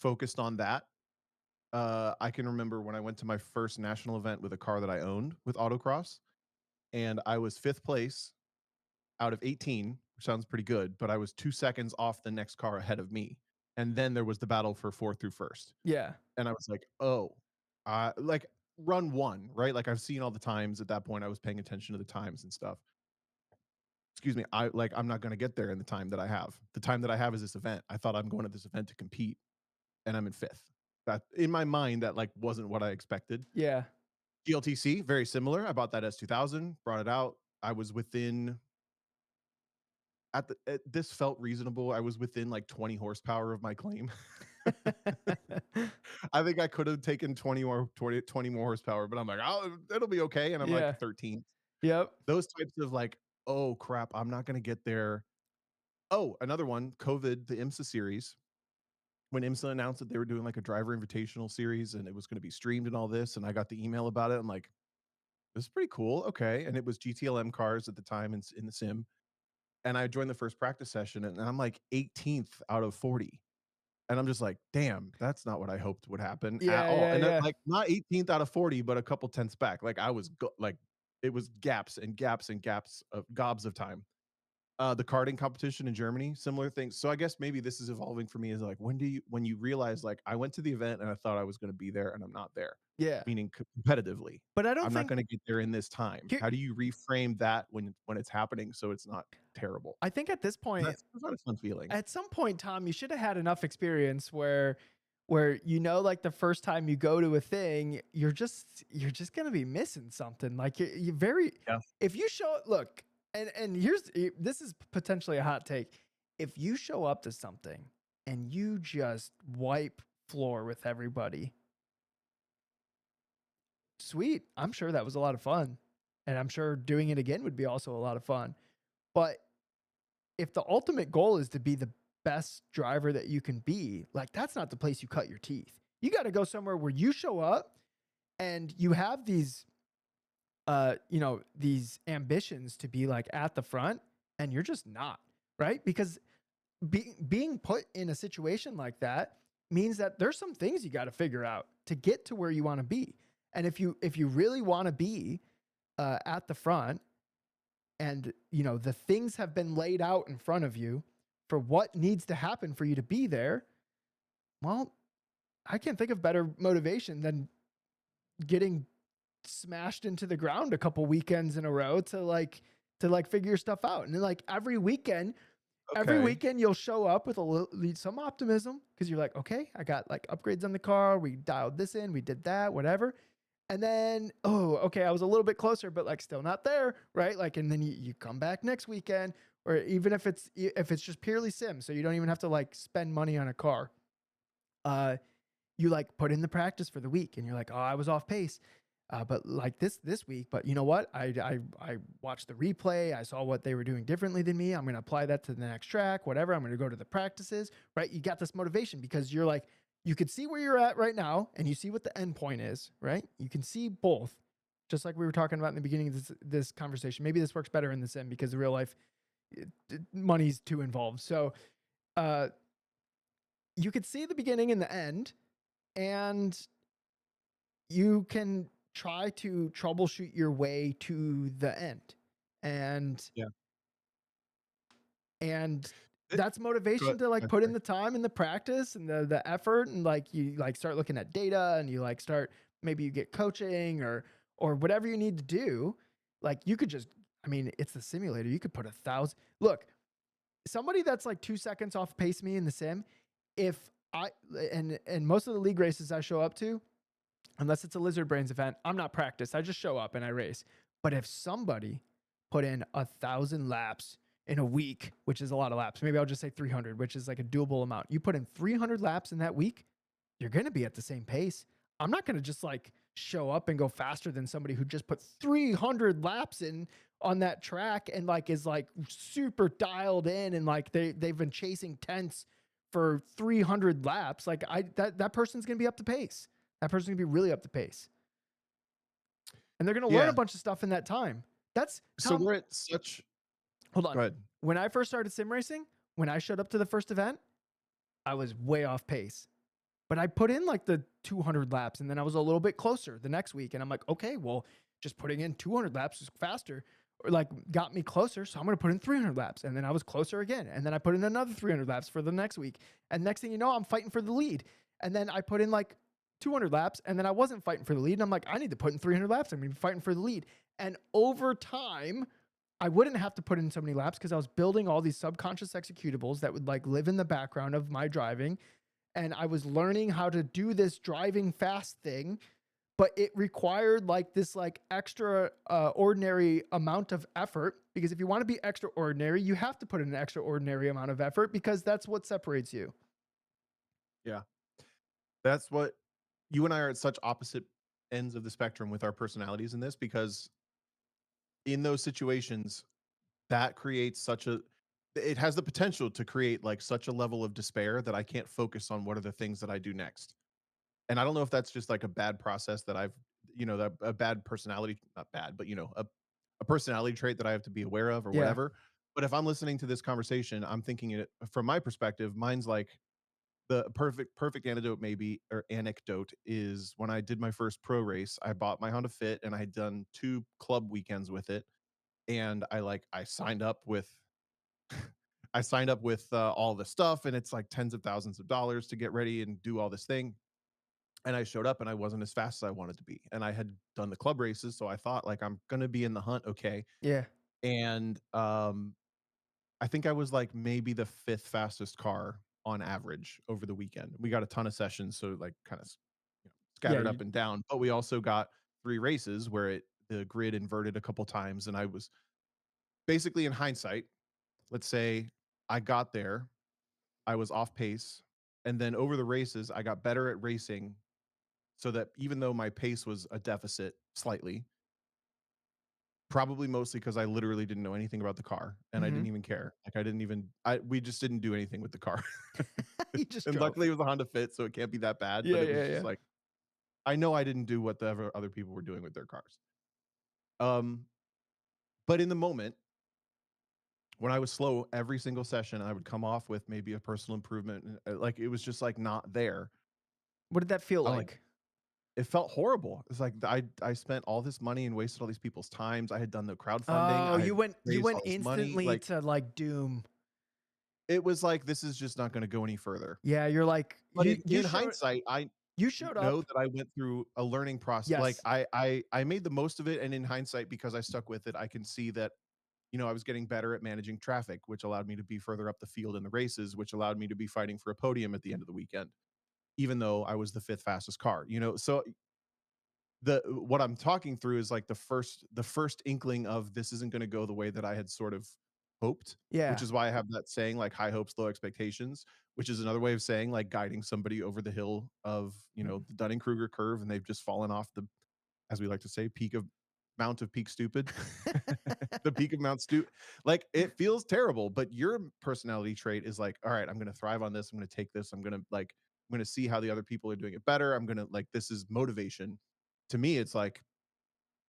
focused on that. I can remember when I went to my first national event with a car that I owned with autocross, and I was fifth place out of 18, which sounds pretty good, but I was 2 seconds off the next car ahead of me. And then there was the battle for fourth through first. Yeah, And I was like, oh, like run one, right? Like I've seen all the times at that point. I was paying attention to the times and stuff. Excuse me. I'm not going to get there in the time that I have. The time that I have is this event. I thought I'm going to this event to compete and I'm in fifth. That in my mind, that like wasn't what I expected. yeah, GLTC, very similar. I bought that S2000, brought it out. I was within this felt reasonable. I was within like 20 horsepower of my claim. I think I could have taken 20 more horsepower, but I'm like, oh, it'll be okay. And I'm like yeah. 13. Yep. Those types of like, oh crap, I'm not gonna get there. Oh, another one, COVID, the IMSA series. When IMSA announced that they were doing like a driver invitational series and it was going to be streamed and all this, and I got the email about it. I'm like, this is pretty cool. Okay. And it was GTLM cars at the time in the sim. And I joined the first practice session and I'm like 18th out of 40. And I'm just like, damn, that's not what I hoped would happen at Yeah, all. yeah, And then, yeah. like, not 18th out of 40, but a couple tenths back. Like I was like, it was gaps and gaps and gaps of gobs of time. The karting competition in Germany, similar things. So I guess maybe this is evolving for me is like when you realize like I went to the event and I thought I was going to be there and I'm not there, Yeah. meaning competitively. But I don't I'm not think going to get there in this time. here How do you reframe that when it's happening so it's not terrible? I think at this point, That's not a fun feeling. at some point, Tom, you should have had enough experience where like the first time you go to a thing, you're just gonna be missing something. Like you very Yeah. if you show look, and this is potentially a hot take. If you show up to something and you just wipe floor with everybody, sweet. I'm sure that was a lot of fun. And I'm sure doing it again would be also a lot of fun. But if the ultimate goal is to be the best driver that you can be, like that's not the place you cut your teeth. You got to go somewhere where you show up and you have these ambitions to be like at the front and you're just not, right? Because being put in a situation like that means that there's some things you got to figure out to get to where you want to be. And if you really want to be at the front and the things have been laid out in front of you for what needs to happen for you to be there, well, I can't think of better motivation than getting smashed into the ground a couple weekends in a row to figure stuff out. And then like every Okay. weekend you'll show up with some optimism because you're like, okay, I got like upgrades on the car, we dialed this in, we did that, whatever. And then, oh, okay, I was a little bit closer, but like still not there, right? Like, and then you come back next weekend, or even if it's just purely sim, so you don't even have to like spend money on a car. You like put in the practice for the week, and you're like, oh, I was off pace, but like this week, but you know what? I watched the replay. I saw what they were doing differently than me. I'm gonna apply that to the next track, whatever. I'm gonna go to the practices, right? You got this motivation because you're like, you could see where you're at right now and you see what the end point is, right? You can see both, just like we were talking about in the beginning of this conversation. Maybe this works better in the sim because in real life, money's too involved. So uh, you could see the beginning and the end, and you can try to troubleshoot your way to the end. And Yeah. and It, that's motivation to like I'm put in sorry. the time and the practice and the effort, and like you like start looking at data and you like start, maybe you get coaching or whatever you need to do. Like you could just, I mean, it's the simulator, you could put 1,000. Look, somebody that's like 2 seconds off pace me in the sim, if I and most of the league races I show up to, unless it's a Lizard Brains event, I'm not practiced. I just show up and I race. But if somebody put in 1,000 laps in a week, which is a lot of laps, maybe I'll just say 300, which is like a doable amount. You put in 300 laps in that week, you're going to be at the same pace. I'm not going to just like show up and go faster than somebody who just put 300 laps in on that track and like is like super dialed in and like they've been chasing tents for 300 laps. Like that person's going to be up to pace. That person's going to be really up to pace. And they're going to learn a Yeah. bunch of stuff in that time. That's So Tom. we're at such. Hold Go on. ahead. When I first started sim racing, when I showed up to the first event, I was way off pace. But I put in like the 200 laps and then I was a little bit closer the next week. And I'm like, okay, well, just putting in 200 laps is faster or like got me closer. So I'm going to put in 300 laps. And then I was closer again. And then I put in another 300 laps for the next week. And next thing you know, I'm fighting for the lead. And then I put in like 200 laps and then I wasn't fighting for the lead. And I'm like, I need to put in 300 laps. I'm going to be fighting for the lead. And over time, I wouldn't have to put in so many laps because I was building all these subconscious executables that would like live in the background of my driving, and I was learning how to do this driving fast thing, but it required like this like extra ordinary amount of effort, because if you want to be extraordinary, you have to put in an extraordinary amount of effort because that's what separates you. Yeah. That's what you and I are at such opposite ends of the spectrum with our personalities in this, because in those situations that creates such a it has the potential to create like such a level of despair that I can't focus on what are the things that I do next. And I don't know if that's just like a bad process that I've, that a bad personality, not bad, but a personality trait that I have to be aware of or Yeah. whatever. But if I'm listening to this conversation, I'm thinking it from my perspective, mine's like the perfect antidote maybe or anecdote is when I did my first pro race, I bought my Honda Fit and I had done 2 club weekends with it. And I signed up with all the stuff, and it's like tens of thousands of dollars to get ready and do all this thing. And I showed up and I wasn't as fast as I wanted to be. And I had done the club races, so I thought like I'm gonna be in the hunt, okay. Yeah. And I think I was like maybe the fifth fastest car on average over the weekend. We got a ton of sessions, so like kind of Yeah. scattered up and down. But we also got 3 races where the grid inverted a couple times, and I was basically in hindsight. Let's say I got there, I was off pace, and then over the races, I got better at racing so that even though my pace was a deficit slightly, probably mostly because I literally didn't know anything about the car and I Mm-hmm. didn't even care. Like I didn't even we just didn't do anything with the car. You just And drove. luckily it was a Honda Fit, so it can't be that bad. But Yeah. it was Yeah. just Yeah. like I know I didn't do what the other people were doing with their cars. Um, but in the moment, when I was slow every single session, I would come off with maybe a personal improvement. And, like it was just like not there. What did that feel I'm like, like? it felt horrible. It's like I spent all this money and wasted all these people's times. I had done the crowdfunding. Oh, I had you raised went all this money. instantly Like to like doom. it was like this is just not going to go any further. Yeah, you're like But in hindsight, I you showed know up. that I went through a learning process. Like Yes. I made the most of it, and in hindsight, because I stuck with it, I can see that I was getting better at managing traffic, which allowed me to be further up the field in the races, which allowed me to be fighting for a podium at the end of the weekend, even though I was the fifth fastest car. So the what I'm talking through is like the first inkling of this isn't going to go the way that I had sort of hoped, which Yeah. is why I have that saying like high hopes, low expectations, which is another way of saying like guiding somebody over the hill of, the Dunning-Kruger curve and they've just fallen off the, as we like to say, peak of Mount of Peak Stupid. The peak of Mount Stu like it feels terrible, but your personality trait is like, all right, I'm going to thrive on this. I'm going to take this. I'm going to see how the other people are doing it better. I'm going to like this is motivation. To me, it's like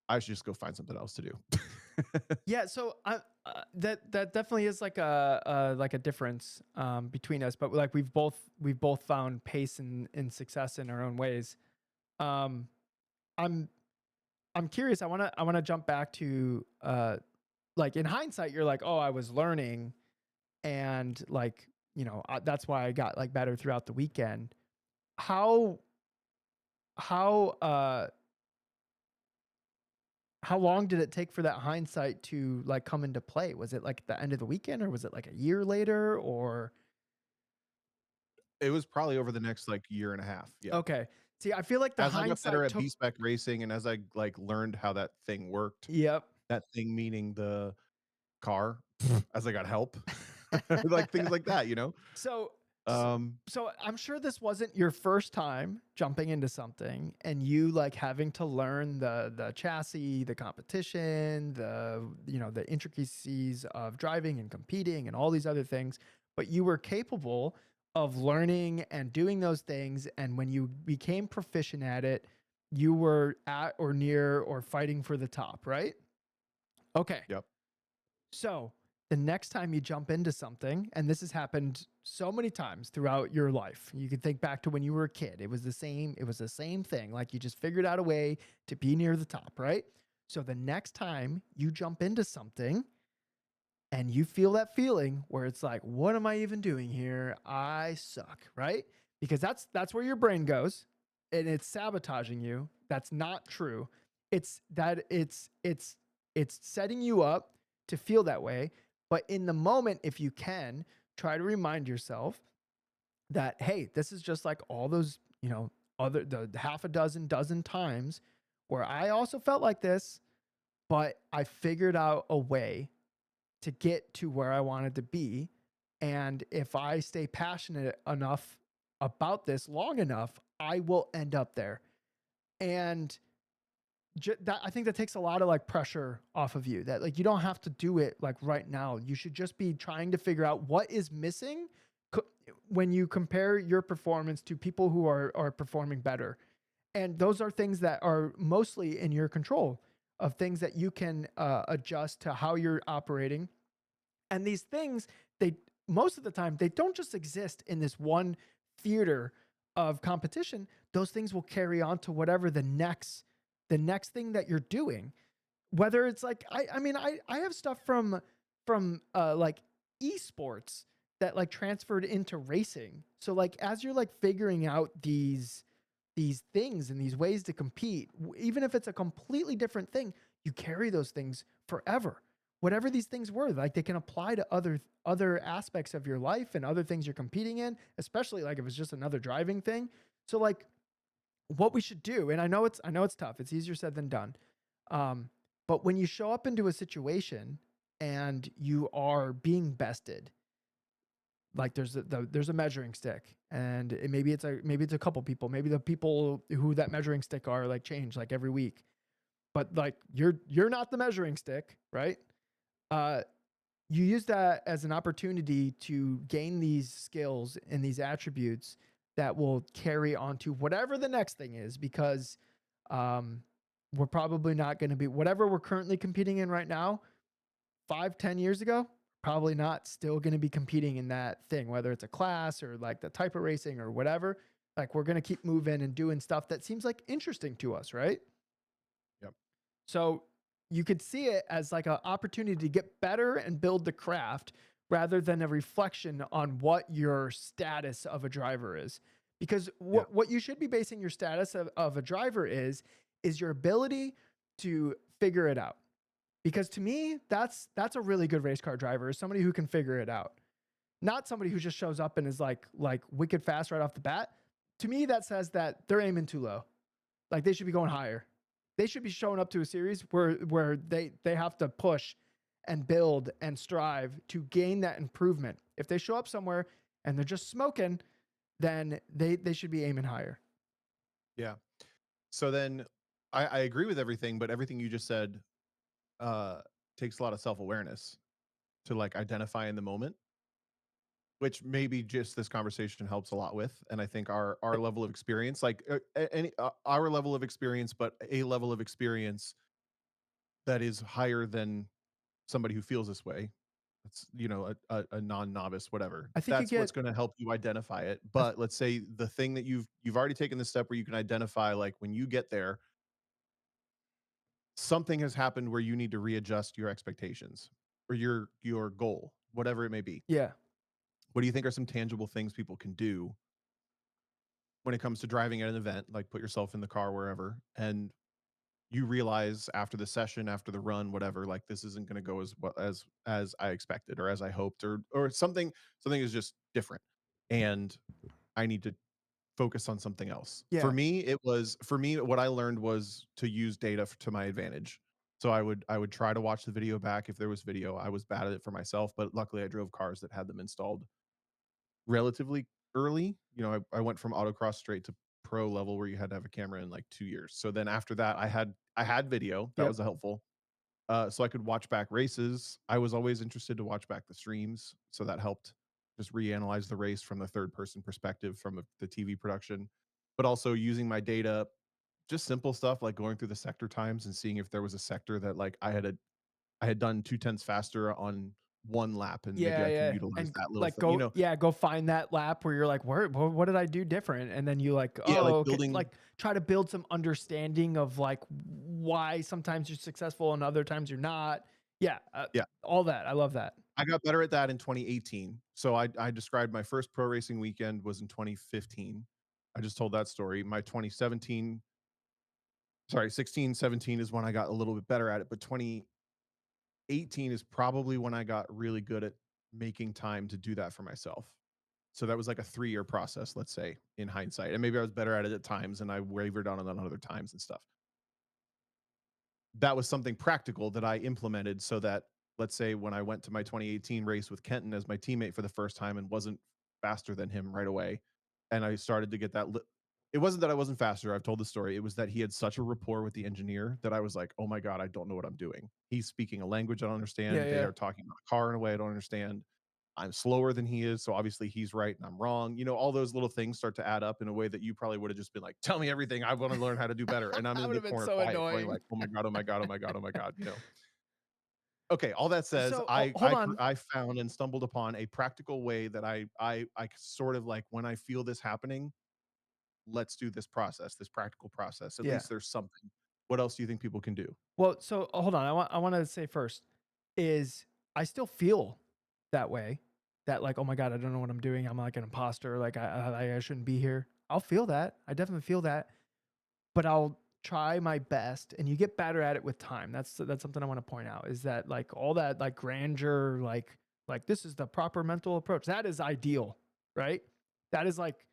I should just go find something else to do. Yeah, so that definitely is like a difference between us, but like we've both found pace and success in our own ways. Um, I'm I'm curious. I wanna jump back to like in hindsight, you're like, oh, I was learning, and like that's why I got like better throughout the weekend. How how uh how long did it take for that hindsight to like come into play? Was it like the end of the weekend or was it like a year later or It was probably over the next like year and a half. Yeah. okay. See, I feel like the As I got better hindsight at took B-spec racing and as I like learned how that thing worked, yep. that thing meaning the car, as I got help, like things like that. So S- Um, So I'm sure this wasn't your first time jumping into something and you like having to learn the chassis, the competition, the intricacies of driving and competing and all these other things, but you were capable of learning and doing those things, and when you became proficient at it, you were at or near or fighting for the top, right? Okay. yep. So the next time you jump into something, and this has happened so many times throughout your life, you can think back to when you were a kid. It was the same thing. Like you just figured out a way to be near the top, right? So the next time you jump into something and you feel that feeling where it's like, what am I even doing here? I suck, right? Because that's where your brain goes and it's sabotaging you. That's not true. It's setting you up to feel that way. But in the moment, if you can, try to remind yourself that, hey, this is just like all those, the half a dozen times where I also felt like this, but I figured out a way to get to where I wanted to be. And if I stay passionate enough about this long enough, I will end up there. And that, I think that takes a lot of like pressure off of you, that like you don't have to do it like right now. You should just be trying to figure out what is missing co- when you compare your performance to people who are performing better. And those are things that are mostly in your control, of things that you can adjust to how you're operating. And these things, they most of the time they don't just exist in this one theater of competition. Those things will carry on to whatever the next thing that you're doing. Whether it's like I have stuff from like esports that like transferred into racing. So like as you're like figuring out these things and these ways to compete, even if it's a completely different thing, you carry those things forever. Whatever these things were, like they can apply to other aspects of your life and other things you're competing in, especially like if it's just another driving thing. So like what we should do, and I know it's tough. It's easier said than done. Um, but when you show up into a situation and you are being bested, like there's a measuring stick, and maybe it's a couple people, maybe the people who that measuring stick are like change like every week, but like you're not the measuring stick, right? uh you use that as an opportunity to gain these skills and these attributes that will carry on to whatever the next thing is, because um we're probably not going to be whatever we're currently competing in right now. 5-10 years ago, probably not still going to be competing in that thing, whether it's a class or like the type of racing or whatever. Like we're going to keep moving and doing stuff that seems like interesting to us, right? Yep. So you could see it as like an opportunity to get better and build the craft rather than a reflection on what your status of a driver is. Because Yeah. what you should be basing your status of a driver is your ability to figure it out. Because to me, that's a really good race car driver, is somebody who can figure it out. Not somebody who just shows up and is like wicked fast right off the bat. To me, that says that they're aiming too low. Like they should be going higher. They should be showing up to a series where they have to push and build and strive to gain that improvement. If they show up somewhere and they're just smoking, then they should be aiming higher. Yeah. So then I agree with everything, but everything you just said uh takes a lot of self-awareness to like identify in the moment, which maybe just this conversation helps a lot with. And I think our level of experience, like our level of experience, but a level of experience that is higher than somebody who feels this way. It's, a non-novice, whatever. I think you That's what's get going to help you identify it. I th- But let's say the thing that you've already taken the step where you can identify, like when you get there, something has happened where you need to readjust your expectations or your goal, whatever it may be. yeah. What do you think are some tangible things people can do when it comes to driving at an event? Like put yourself in the car wherever, and you realize after the session, after the run, whatever, like this isn't going to go as I expected or as I hoped, or something is just different, and I need to focus on something else. Yeah. For me what I learned was to use data to my advantage. So I would try to watch the video back if there was video. I was bad at it for myself, but luckily I drove cars that had them installed relatively early. You know, I went from autocross straight to pro level where you had to have a camera in like 2 years. So then after that, I had video that Yep. was helpful. So I could watch back races. I was always interested to watch back the streams, so that helped just reanalyze the race from the third person perspective from the TV production, but also using my data, just simple stuff like going through the sector times and seeing if there was a sector that like I had done 2/10 faster on one lap, and maybe Yeah, I can yeah, utilize and that little like thing, you go know? yeah, go find that lap where you're like, where, what did I do different? And then you like, Yeah, oh, like okay, building. like try to build some understanding of like why sometimes you're successful and other times you're not. Yeah, Yeah. all that. I love that. I got better at that in 2018. So I described my first pro racing weekend was in 2015. I just told that story. My 2017, sorry, 16, 17 is when I got a little bit better at it, but 2018 is probably when I got really good at making time to do that for myself. So that was like a 3-year process, let's say, in hindsight. And maybe I was better at it at times and I wavered on it on other times and stuff. That was something practical that I implemented so that, let's say, when I went to my 2018 race with Kenton as my teammate for the first time and wasn't faster than him right away, and I started to get that it wasn't that I wasn't faster, I've told the story. It was that he had such a rapport with the engineer that I was like, "Oh my god, I don't know what I'm doing. He's speaking a language I don't Yeah, understand. They yeah. are talking about a car in a way I don't understand. I'm slower than he is, so obviously he's right and I'm wrong." You know, all those little things start to add up in a way that you probably would have just been like, "Tell me everything. I want to learn how to do better." And I'm That in would the have been corner so quiet going annoying. like, "Oh my god, oh my god, oh my god, oh my god," you know. Okay, all that says, So hold on. I found and stumbled upon a practical way that I sort of like when I feel this happening, let's do this process, this practical process. At Yeah. least there's something. What else do you think people can do? Well, so hold on. I want to say first is I still feel that way. That like, oh my god, I don't know what I'm doing. I'm like an imposter. Like I shouldn't be here. I'll feel that. I definitely feel that. But I'll try my best, and you get better at it with time. That's something I want to point out is that like all that like grandeur, like this is the proper mental approach. That is ideal, right? That is like,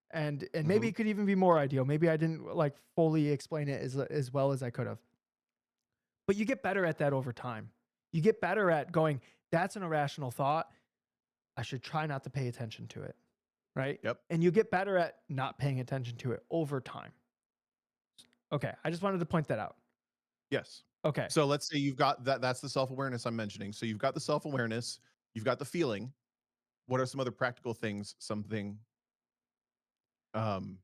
and maybe Mhm. it could even be more ideal. Maybe I didn't like fully explain it as well as I could have. But you get better at that over time. You get better at going, that's an irrational thought. I should try not to pay attention to it, right? Yep. And you get better at not paying attention to it over time. Okay, I just wanted to point that out. Yes. Okay. So let's say you've got that's the self-awareness I'm mentioning. So you've got the self-awareness, you've got the feeling. What are some other practical things, something um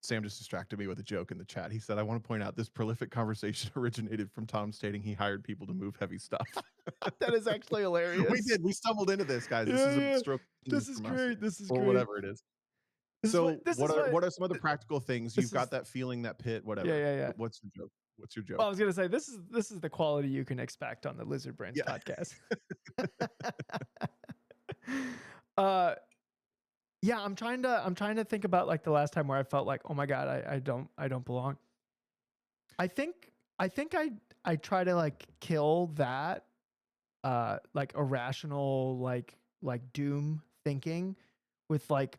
Sam just distracted me with a joke in the chat. He said, "I want to point out this prolific conversation originated from Tom stating he hired people to move heavy stuff." That is actually We hilarious. did. We stumbled into this, guys. This Yeah, is a yeah. stroke of This genius is from us, great. This is or great. whatever it is. This is So, what this is what what are some other practical things? You've this got is that feeling, that pit, yeah, whatever. yeah, yeah. What's your joke? What's your Well, I joke? was gonna say this is the quality you can expect on the Lizard Brains Yeah. podcast. uh yeah, I'm trying to think about like the last time where I felt like, oh my god, I don't belong. I think I try to like kill that like irrational like doom thinking with like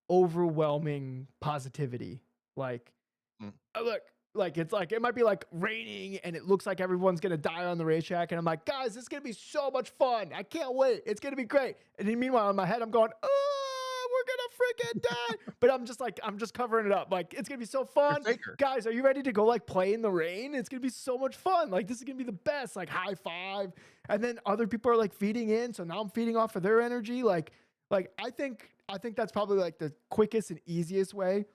overwhelming positivity. Like Mm. look, like it's like it might be like raining and it looks like everyone's gonna die on the racetrack, and I'm like, guys, this is gonna be so much fun. I can't wait. It's gonna be great. And then meanwhile in my head, I'm going, oh, we're gonna freaking die. But I'm just covering it up. Like it's gonna be so You're a fun. faker. Guys, are you ready to go like play in the rain? It's gonna be so much fun. Like this is gonna be the best. Like high five. And then other people are like feeding in. So now I'm feeding off of their energy. Like I think that's probably like the quickest and easiest way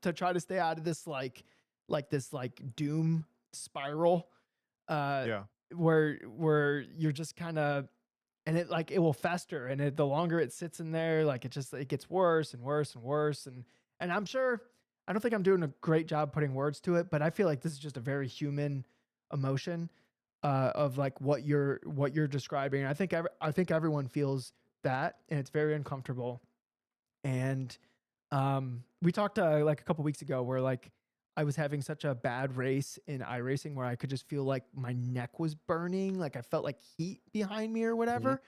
to try to stay out of this like this like doom spiral uh Yeah. where you're just kind of, and it like it will fester, and the longer it sits in there, like it gets worse and worse and worse, and I'm sure I don't think I'm doing a great job putting words to it, but I feel like this is just a very human emotion of like what you're describing. I think everyone feels that, and it's very uncomfortable. And we talked like a couple weeks ago where like I was having such a bad race in iRacing where I could just feel like my neck was burning, like I felt like heat behind me or Mhm. whatever.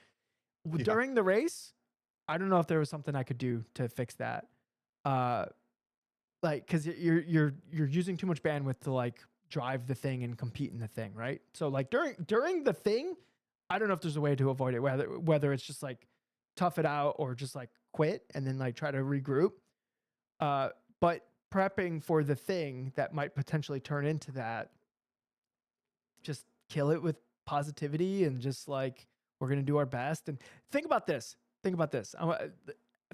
Yeah. During the race, I don't know if there was something I could do to fix that. Uh like cuz you're using too much bandwidth to like drive the thing and compete in the thing, right? So like during the thing, I don't know if there's a way to avoid it, whether it's just like tough it out or just like quit and then like try to regroup. Uh, but prepping for the thing that might potentially turn into that, just kill it with positivity and just like we're gonna do our best. And think about this. Think about this.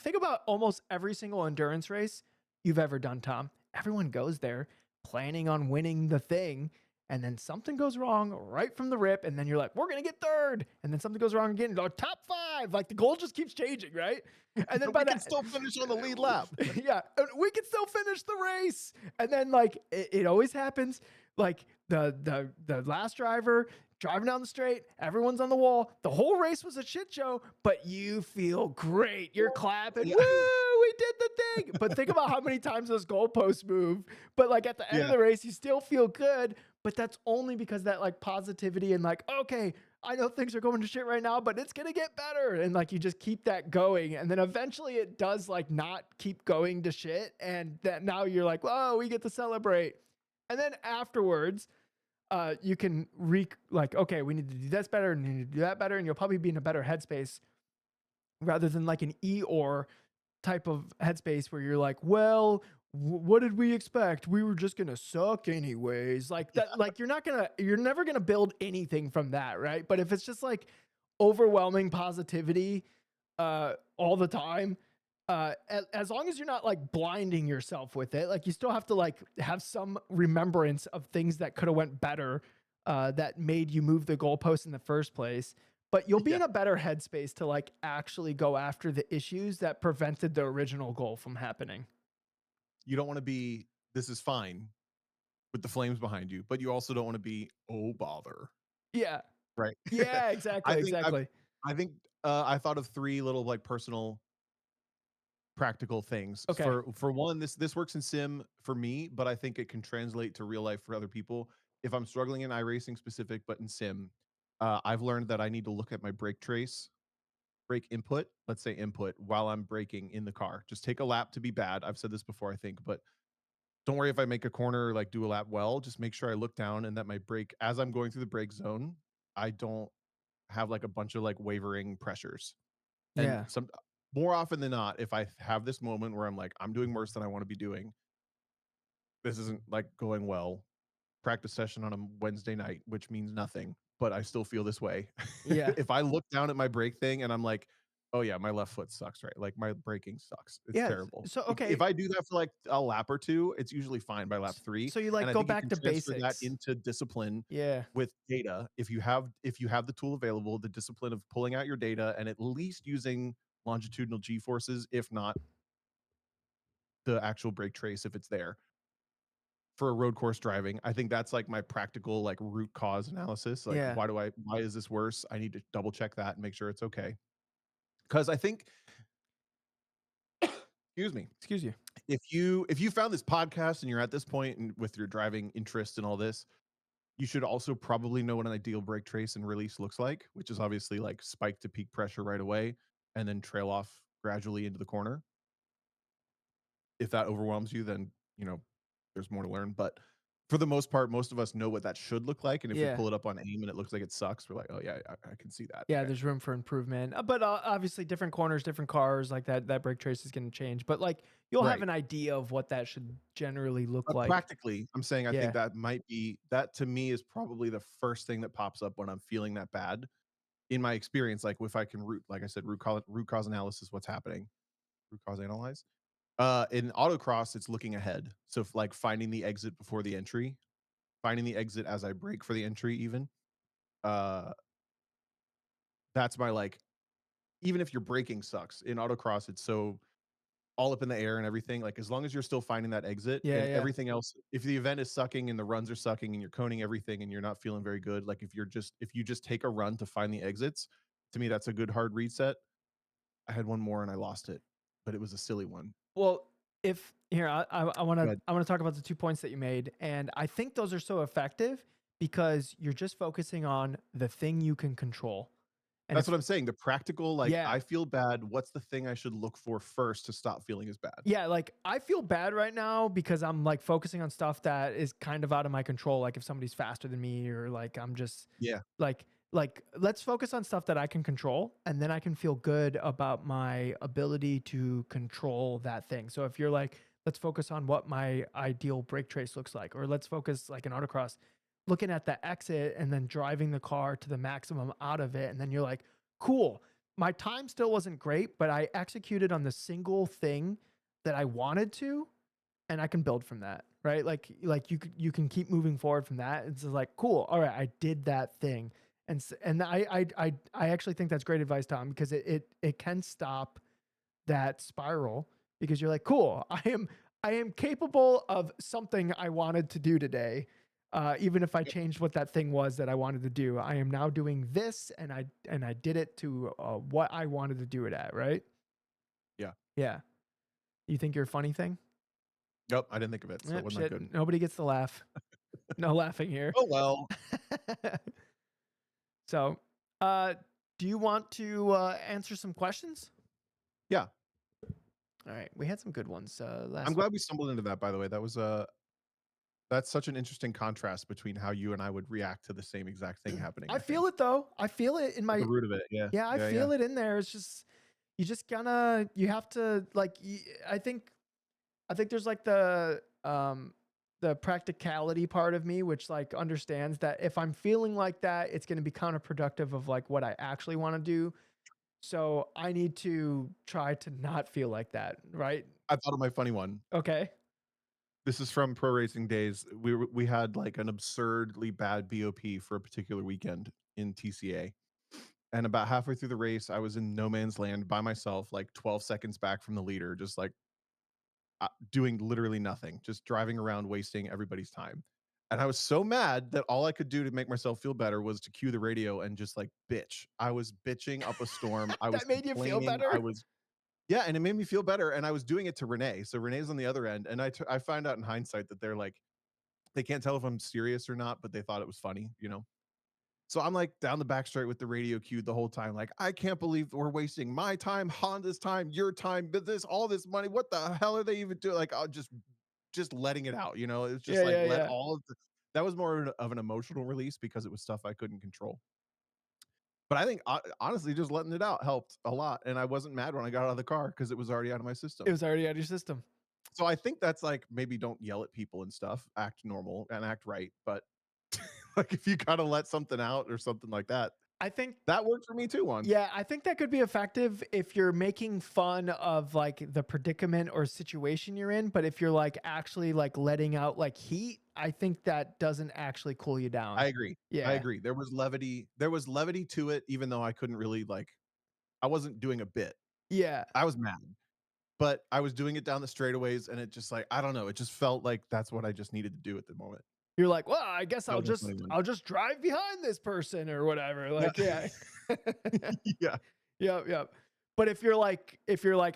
Think about almost every single endurance race you've ever done, Tom. Everyone goes there planning on winning the thing, and then something goes wrong right from the rip, and then you're like, "We're gonna get third," and then something goes wrong again, top five. Like the goal just keeps changing, right? And then by We can that, still finish on the lead lap. yeah, we can still finish the race. And then like it always happens. Like the last driver driving down the straight, everyone's on the wall. The whole race was a shit show, but you feel great. You're clapping. Yeah. Woo, we did the thing. But think about how many times those goalposts move. But like at the end of Yeah. the race, you still feel good. But that's only because that like positivity and like, okay, I know things are going to shit right now, but it's gonna get better. And like you just keep that going. And then eventually it does like not keep going to shit. And that now you're like, oh, we get to celebrate. And then afterwards, you can like, okay, we need to do this better and need to do that better, and you'll probably be in a better headspace rather than like an Eeyore type of headspace where you're like, well, what did we expect? We were just gonna suck anyways. Like that, like you're never gonna build anything from that, right? But if it's just like overwhelming positivity all the time, as long as you're not like blinding yourself with it, like you still have to like have some remembrance of things that could have went better, that made you move the goalpost in the first place. But you'll be Yeah. in a better headspace to like actually go after the issues that prevented the original goal from happening. You don't want to be, this is fine with the flames behind you, but you also don't want to be, oh bother. Yeah. Right. Yeah, I exactly, think I've exactly. I think I thought of three little like personal practical things. Okay. For one, this works in sim for me, but I think it can translate to real life for other people. If I'm struggling in iRacing specific, but in sim, I've learned that I need to look at my brake trace, brake input, let's say input, while I'm braking in the car. Just take a lap to be bad. I've said this before, I think, but don't worry if I make a corner or like do a lap well. Just make sure I look down and that my brake, as I'm going through the brake zone, I don't have like a bunch of like wavering pressures. And Yeah. some more often than not, if I have this moment where I'm like, I'm doing worse than I want to be doing, this isn't like going well. Practice session on a Wednesday night, which means nothing, but I still feel this way. Yeah. If I look down at my brake thing and I'm like, oh yeah, my left foot sucks, right? Like my braking sucks. It's Yeah. terrible. So If okay. I do that for like a lap or two, it's usually fine by lap three. So you And like I go think you back can to transfer that basics. into discipline Yeah. with data. If you have the tool available, the discipline of pulling out your data and at least using longitudinal G forces, if not the actual brake trace if it's there for a road course driving. I think that's like my practical like root cause analysis. Like Yeah. why is this worse? I need to double check that and make sure it's okay. Cuz I think excuse me, Excuse you. if you found this podcast and you're at this point and with your driving interest and all this, you should also probably know what an ideal brake trace and release looks like, which is obviously like spike to peak pressure right away and then trail off gradually into the corner. If that overwhelms you, then there's more to learn. But for the most part, most of us know what that should look like. And if we Yeah. pull it up on AIM and it looks like it sucks, we're like, oh yeah, I can see that. Yeah, Okay. there's room for improvement. But obviously different corners, different cars, like that brake trace is going to change. But like you'll have Right. an idea of what that should generally look But like. practically, I'm saying I think Yeah. that might be that to me is probably the first thing that pops up when I'm feeling that bad. In my experience, like if I can like I said, root cause analysis, what's happening, root cause analyze. In autocross, it's looking ahead. So like finding the exit before the entry, finding the exit as I brake for the entry, even. Uh, that's my like even if your braking sucks in autocross, it's so all up in the air and everything. Like as long as you're still finding that exit Yeah, and yeah. everything else, if the event is sucking and the runs are sucking and you're coning everything and you're not feeling very good, like if you just take a run to find the exits, to me that's a good hard reset. I had one more and I lost it, but it was a silly one. Well, if here I want to But I want to talk about the 2 points that you made, and I think those are so effective because you're just focusing on the thing you can control. And that's if what I'm saying. The practical, like yeah, I feel bad. What's the thing I should look for first to stop feeling as bad? yeah, like I feel bad right now because I'm like focusing on stuff that is kind of out of my control. Like if somebody's faster than me, or like I'm just Yeah. like like let's focus on stuff that I can control, and then I can feel good about my ability to control that thing. So if you're like, let's focus on what my ideal brake trace looks like, or let's focus like in autocross, looking at the exit and then driving the car to the maximum out of it. And then you're like, cool, my time still wasn't great, but I executed on the single thing that I wanted to, and I can build from that, right? Like you can keep moving forward from that. It's just like, cool, all right, I did that thing. And I actually think that's great advice, Tom, because it can stop that spiral, because you're like, cool, I am capable of something I wanted to do today. Even if I Yep. changed what that thing was that I wanted to do, I am now doing this, and I did it to what I wanted to do it at, right? Yeah. Yeah. You think you're a funny thing? Nope, I didn't think of it, so it Yep, wasn't that good. shit. Nobody gets to laugh. No laughing here. Oh well. So, do you want to answer some questions? Yeah. All right, we had some good ones last I'm week. glad we stumbled into that, by the way. That was that's such an interesting contrast between how you and I would react to the same exact thing happening, I I feel think. it though. I feel it in At the my, root of it. Yeah. yeah, I Yeah, yeah. feel it in there. It's just you just gonna you have to like I think there's like the practicality part of me, which like understands that if I'm feeling like that, it's going to be counterproductive of like what I actually want to do. So I need to try to not feel like that, right? I thought of my funny one. Okay. This is from pro racing days. We had like an absurdly bad BOP for a particular weekend in TCA. And about halfway through the race, I was in no man's land by myself, like 12 seconds back from the leader, just like doing literally nothing, just driving around, wasting everybody's time. And I was so mad that all I could do to make myself feel better was to cue the radio and just like bitch. I was bitching up a storm. I was That made you feel complaining. I better? was yeah, and it made me feel better. And I was doing it to Renee. So Renee's on the other end, and I find out in hindsight that they're like they can't tell if I'm serious or not, but they thought it was funny, you know. So I'm like down the back straight with the radio queued the whole time. Like, I can't believe we're wasting my time, Honda's time, your time, but this all this money. What the hell are they even doing? Like, I'll just letting it out, you know. It's just Yeah, like yeah, let yeah. all of the that was more of an emotional release because it was stuff I couldn't control. But I think honestly, just letting it out helped a lot. And I wasn't mad when I got out of the car because it was already out of my It system. was already out of your system. So I think that's like maybe don't yell at people and stuff, act normal and act right. But like if you kind of let something out or something like that, I think that worked for me too once. Yeah, I think that could be effective if you're making fun of like the predicament or situation you're in, but if you're like actually like letting out like heat, I think that doesn't actually cool you down. I agree. I Yeah. agree. There was levity to it, even though I couldn't really like I wasn't doing a bit. Yeah. I was mad, but I was doing it down the straightaways and it just like, I don't know, it just felt like that's what I just needed to do at the moment. You're like, "Well, I guess That was a funny one. I'll just drive behind this person or whatever." Yeah. Like, yeah. Yeah. Yep, yep. But if you're like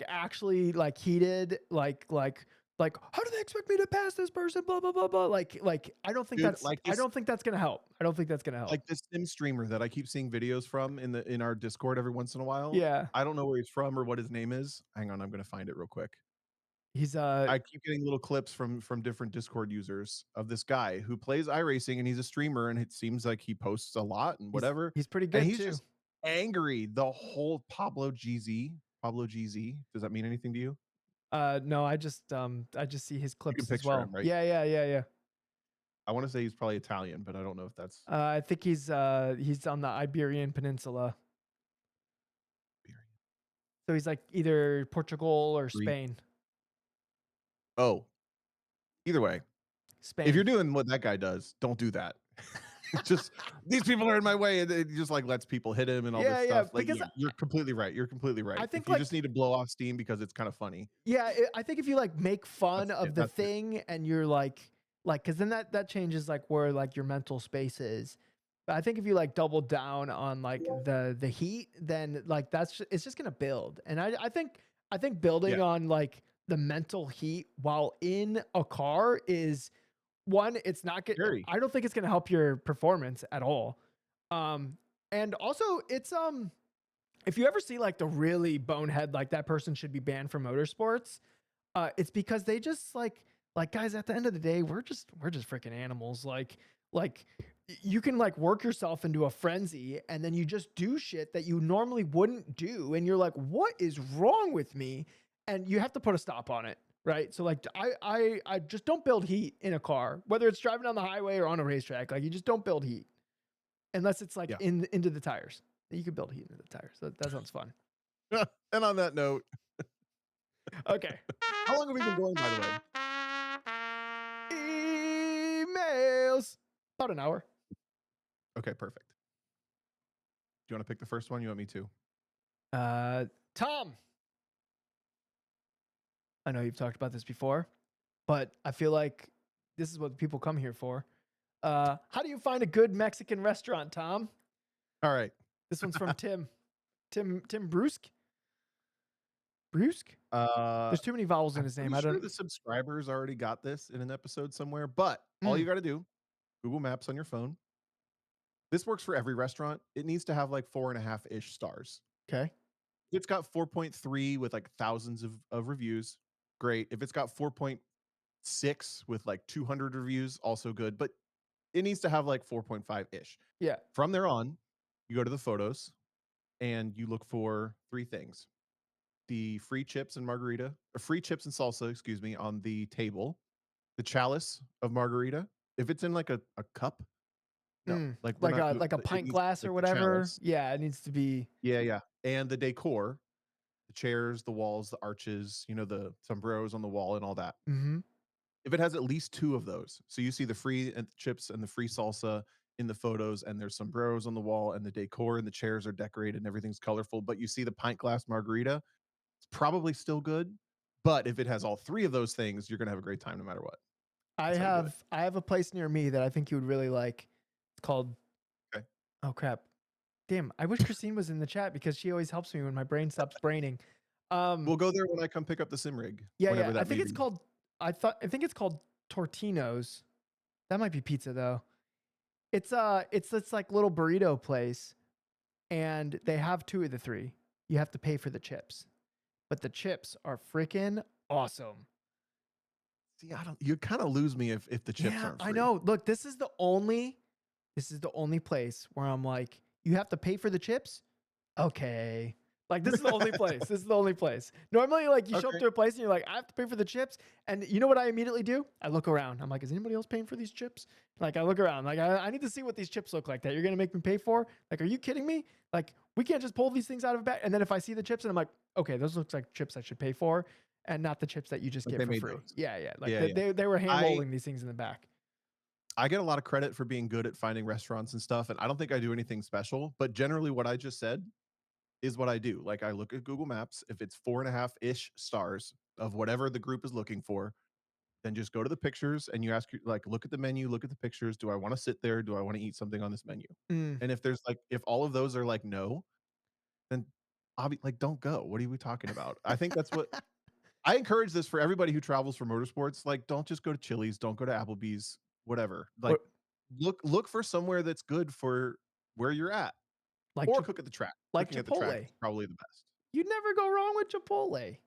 actually like heated, like how do they expect me to pass this person? Blah blah blah blah. Like Dude, I don't think that's gonna help. I don't think that's gonna help. like this sim streamer that I keep seeing videos from in our Discord every once in a while. Yeah, I don't know where he's from or what his name is. Hang on, I'm gonna find it real quick. he's I keep getting little clips from different Discord users of this guy who plays iRacing and he's a streamer and it seems like he posts a lot and whatever. he's pretty And good he's too. just angry the whole Pablo GZ. Pablo GZ. Does that mean anything to you? No, I just see his You can clips as picture him, well. right? Yeah, yeah, yeah, yeah. I want to say he's probably Italian, but I don't know if that's I think he's on the Iberian Peninsula. So he's like either Portugal or Greek. Spain. Oh, either way, if Spain. you're doing what that guy does, don't do that. Just these people are in my way, and it just like lets people hit him and all Yeah, this yeah, stuff. Like, because yeah, you're completely right. You're completely right. I If think you like just need to blow off steam because it's kind of funny, yeah, I think if you like make fun that's of it. the That's it. thing and you're like cuz then that changes like where like your mental space is. But I think if you like double down on like the heat, then like it's just going to build. And I think building Yeah, on like the mental heat while in a car is one, it's not get scary. I don't think it's going to help your performance at all. And also it's if you ever see like the really bonehead like that person should be banned from motorsports, it's because they just like guys at the end of the day we're just freaking animals. Like you can like work yourself into a frenzy and then you just do shit that you normally wouldn't do and you're like what is wrong with me, and you have to put a stop on it, right? So like I just don't build heat in a car, whether it's driving down the highway or on a racetrack. Like you just don't build heat unless it's like Yeah. into the tires. You can build heat into the tires. That sounds fun. And on that note, Okay. how long have we been going, by the way? Emails. About an hour. Okay, perfect. Do you want to pick the first one? You want me to? Tom. I know you've talked about this before, but I feel like this is what people come here for. How do you find a good Mexican restaurant, Tom? All right. This one's from Tim. Tim Brusque. Brusque? There's too many vowels in I'm his name. pretty I sure don't. the subscribers already got this in an episode somewhere, but all Mm. you got to do, Google Maps on your phone. This works for every restaurant. It needs to have like 4.5-ish stars. Okay. If it's got 4.3 with like thousands of reviews, great. If it's got 4.6 with like 200 reviews, also good. But it needs to have like 4.5-ish. Yeah. From there on, you go to the photos and you look for three things: the free chips and margarita, or free chips and salsa, excuse me, on the table, the chalice of margarita. If it's in like a cup, no, Mm. like we're not. Like a It pint needs glass or like the whatever. chalice. Yeah, it needs to be. Yeah, yeah, and the decor, the chairs, the walls, the arches, the sombreros on the wall, and all that. Mm-hmm. If it has at least two of those, so you see the free chips and the free salsa in the photos, and there's sombreros on the wall, and the decor and the chairs are decorated and everything's colorful, but you see the pint glass margarita, it's probably still good. But if it has all three of those things, you're gonna have a great time no matter what. That's how you do it. I have a place near me that I think you would really like. It's called. Okay. Oh crap! Damn! I wish Christine was in the chat because she always helps me when my brain stops braining. We'll go there when I come pick up the sim rig. Yeah, Whenever yeah. that I think may it's be. called. I think it's called Tortino's. That might be pizza though. It's like little burrito place, and they have two of the three. You have to pay for the chips, but the chips are freaking awesome. See, I don't. You kind of lose me if the chips Yeah, aren't I free. know. Look, this is the only place where I'm like, you have to pay for the chips? Okay. Like this is the only place. This is the only place. Normally, like you show up Okay. to a place and you're like, I have to pay for the chips. And you know what I immediately do? I look around. I'm like, is anybody else paying for these chips? Like I look around. Like I need to see what these chips look like that you're gonna make me pay for. Like, are you kidding me? Like we can't just pull these things out of a bag. And then if I see the chips and I'm like, okay, those looks like chips I should pay for, and not the chips that you just Like get they for made free. those. Yeah, yeah. Like Yeah, yeah. they were hand I rolling these things in the back. I get a lot of credit for being good at finding restaurants and stuff, and I don't think I do anything special. But generally, what I just said is what I do. Like I look at Google Maps. If it's 4.5-ish stars of whatever the group is looking for, then just go to the pictures and you ask, like, look at the menu, look at the pictures. Do I want to sit there? Do I want to eat something on this menu? Mm. And if all of those are like no, then like don't go. What are we talking about? I think that's what I encourage this for everybody who travels for motorsports. Like, don't just go to Chili's, don't go to Applebee's, whatever. Like, Or look for somewhere that's good for where you're at, like or cook at the track. like Cooking at the track Chipotle. is probably the best. You'd never go wrong with Chipotle.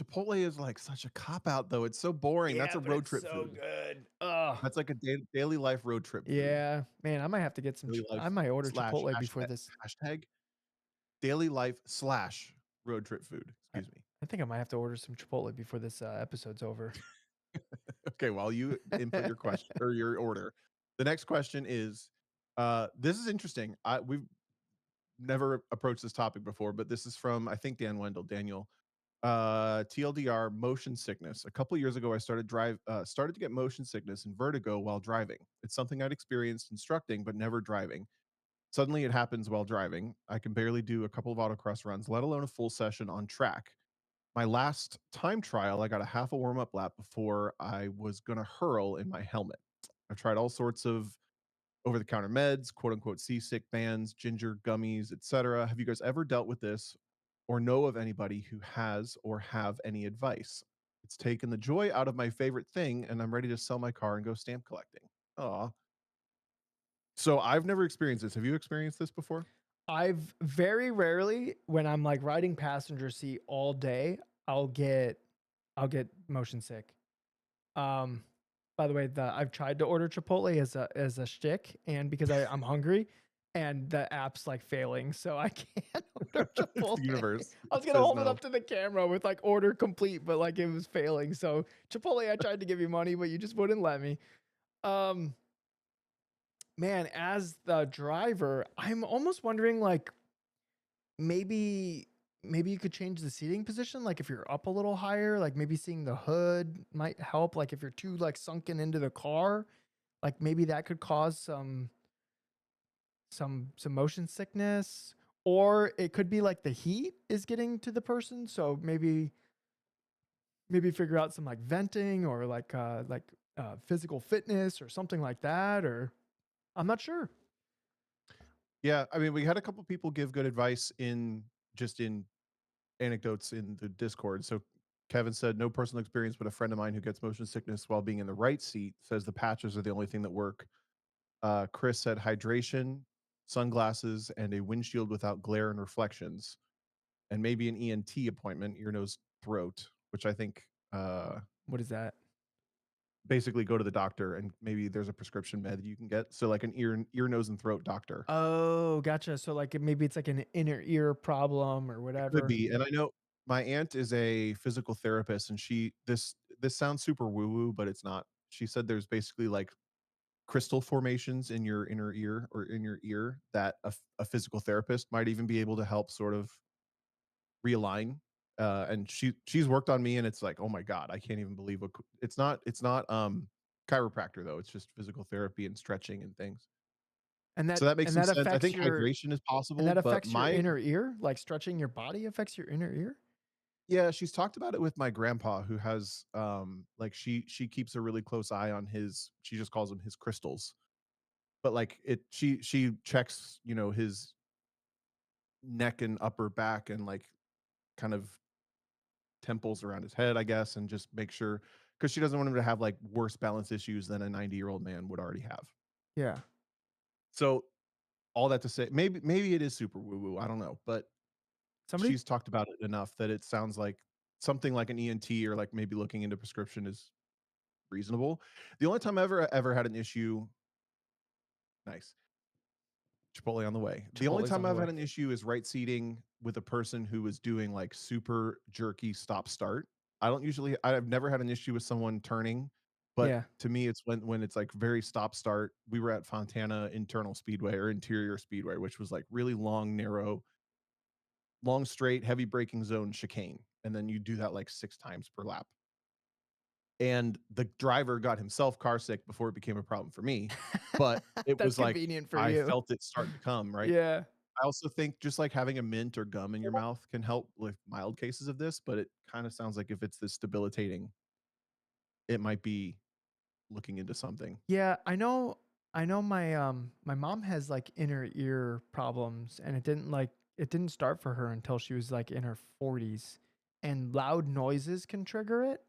Chipotle is like such a cop out, though. It's so boring. That's Yeah, a but road it's trip so food. good. Ugh. That's like a daily life road trip food. Yeah, man, I might have to get some. Daily life I might order slash Chipotle before this. hashtag daily life slash road trip food. I, Excuse me. I think I might have to order some Chipotle before this episode's over. Okay, while you input your question or your order, the next question is this is interesting. We've never approached this topic before, but this is from, I think, Daniel. TLDR, motion sickness. A couple years ago I started to get motion sickness and vertigo while driving. It's something I'd experienced instructing but never driving. Suddenly it happens while driving. I can barely do a couple of autocross runs, let alone a full session on track. My last time trial, I got a half a warm up lap before I was going to hurl in my helmet. I've tried all sorts of over the counter meds, quote unquote seasick bands, ginger gummies, etc. Have you guys ever dealt with this or know of anybody who has or have any advice? It's taken the joy out of my favorite thing and I'm ready to sell my car and go stamp collecting. Aw. So I've never experienced this. Have you experienced this before? I've very rarely, when I'm like riding passenger seat all day, I'll get motion sick. Um, by the way, I've tried to order Chipotle as a shtick, and because I'm hungry, and the app's like failing, so I can't order It's Chipotle. the universe. I It was gonna says hold it no. up to the camera with like order complete, but like it was failing. So Chipotle, I tried to give you money, but you just wouldn't let me. Um, Man, as the driver, I'm almost wondering like maybe maybe you could change the seating position, like if you're up a little higher, like maybe seeing the hood might help. Like if you're too like sunken into the car, like maybe that could cause some motion sickness, or it could be like the heat is getting to the person. So maybe figure out some like venting or like physical fitness or something like that, or I'm not sure. Yeah, I mean, we had a couple people give good advice in just in anecdotes in the Discord. So Kevin said, no personal experience, but a friend of mine who gets motion sickness while being in the right seat says the patches are the only thing that work. Chris said hydration, sunglasses, and a windshield without glare and reflections, and maybe an ENT appointment, ear, nose, throat, which I think What is that? basically go to the doctor and maybe there's a prescription med you can get. So like an ear, nose, and throat doctor. Oh, gotcha. So like maybe it's like an inner ear problem or It could whatever. be. And I know my aunt is a physical therapist and this sounds super woo woo, but it's not. She said there's basically like crystal formations in your inner ear or in your ear that a physical therapist might even be able to help sort of realign. And she's worked on me and it's like, oh my God, I can't even believe it's not chiropractor though. It's just physical therapy and stretching and things. So that makes And some that sense. I affects think your hydration is and possible, that but affects your my inner ear, like stretching your body affects your inner ear? yeah, she's talked about it with my grandpa who has like she keeps a really close eye on his she just calls them his crystals. But like she checks, you know, his neck and upper back and like kind of temples around his head, I guess, and just make sure because she doesn't want him to have like worse balance issues than a 90-year-old man would already have. Yeah. So all that to say, maybe it is super woo woo. I don't know, but Somebody she's talked about it enough that it sounds like something like an ENT or like maybe looking into prescription is reasonable. The only time I ever had an issue, nice. Chipotle on the way. The only Chipotle's time on the I've way. had an issue is right seating with a person who was doing like super jerky stop start. I've never had an issue with someone turning, but Yeah. to me it's when it's like very stop start. We were at Fontana Internal Speedway or Interior Speedway, which was like really long, narrow, long straight, heavy braking zone chicane. And then you do that like 6 times per lap. And the driver got himself car sick before it became a problem for me, but it That's was like convenient for I you. felt it starting to come, right? Yeah. I also think just like having a mint or gum in your mouth can help with mild cases of this, but it kind of sounds like if it's this debilitating, it might be looking into something. Yeah, I know my mom has like inner ear problems, and it didn't start for her until she was like in her 40s, and loud noises can trigger it.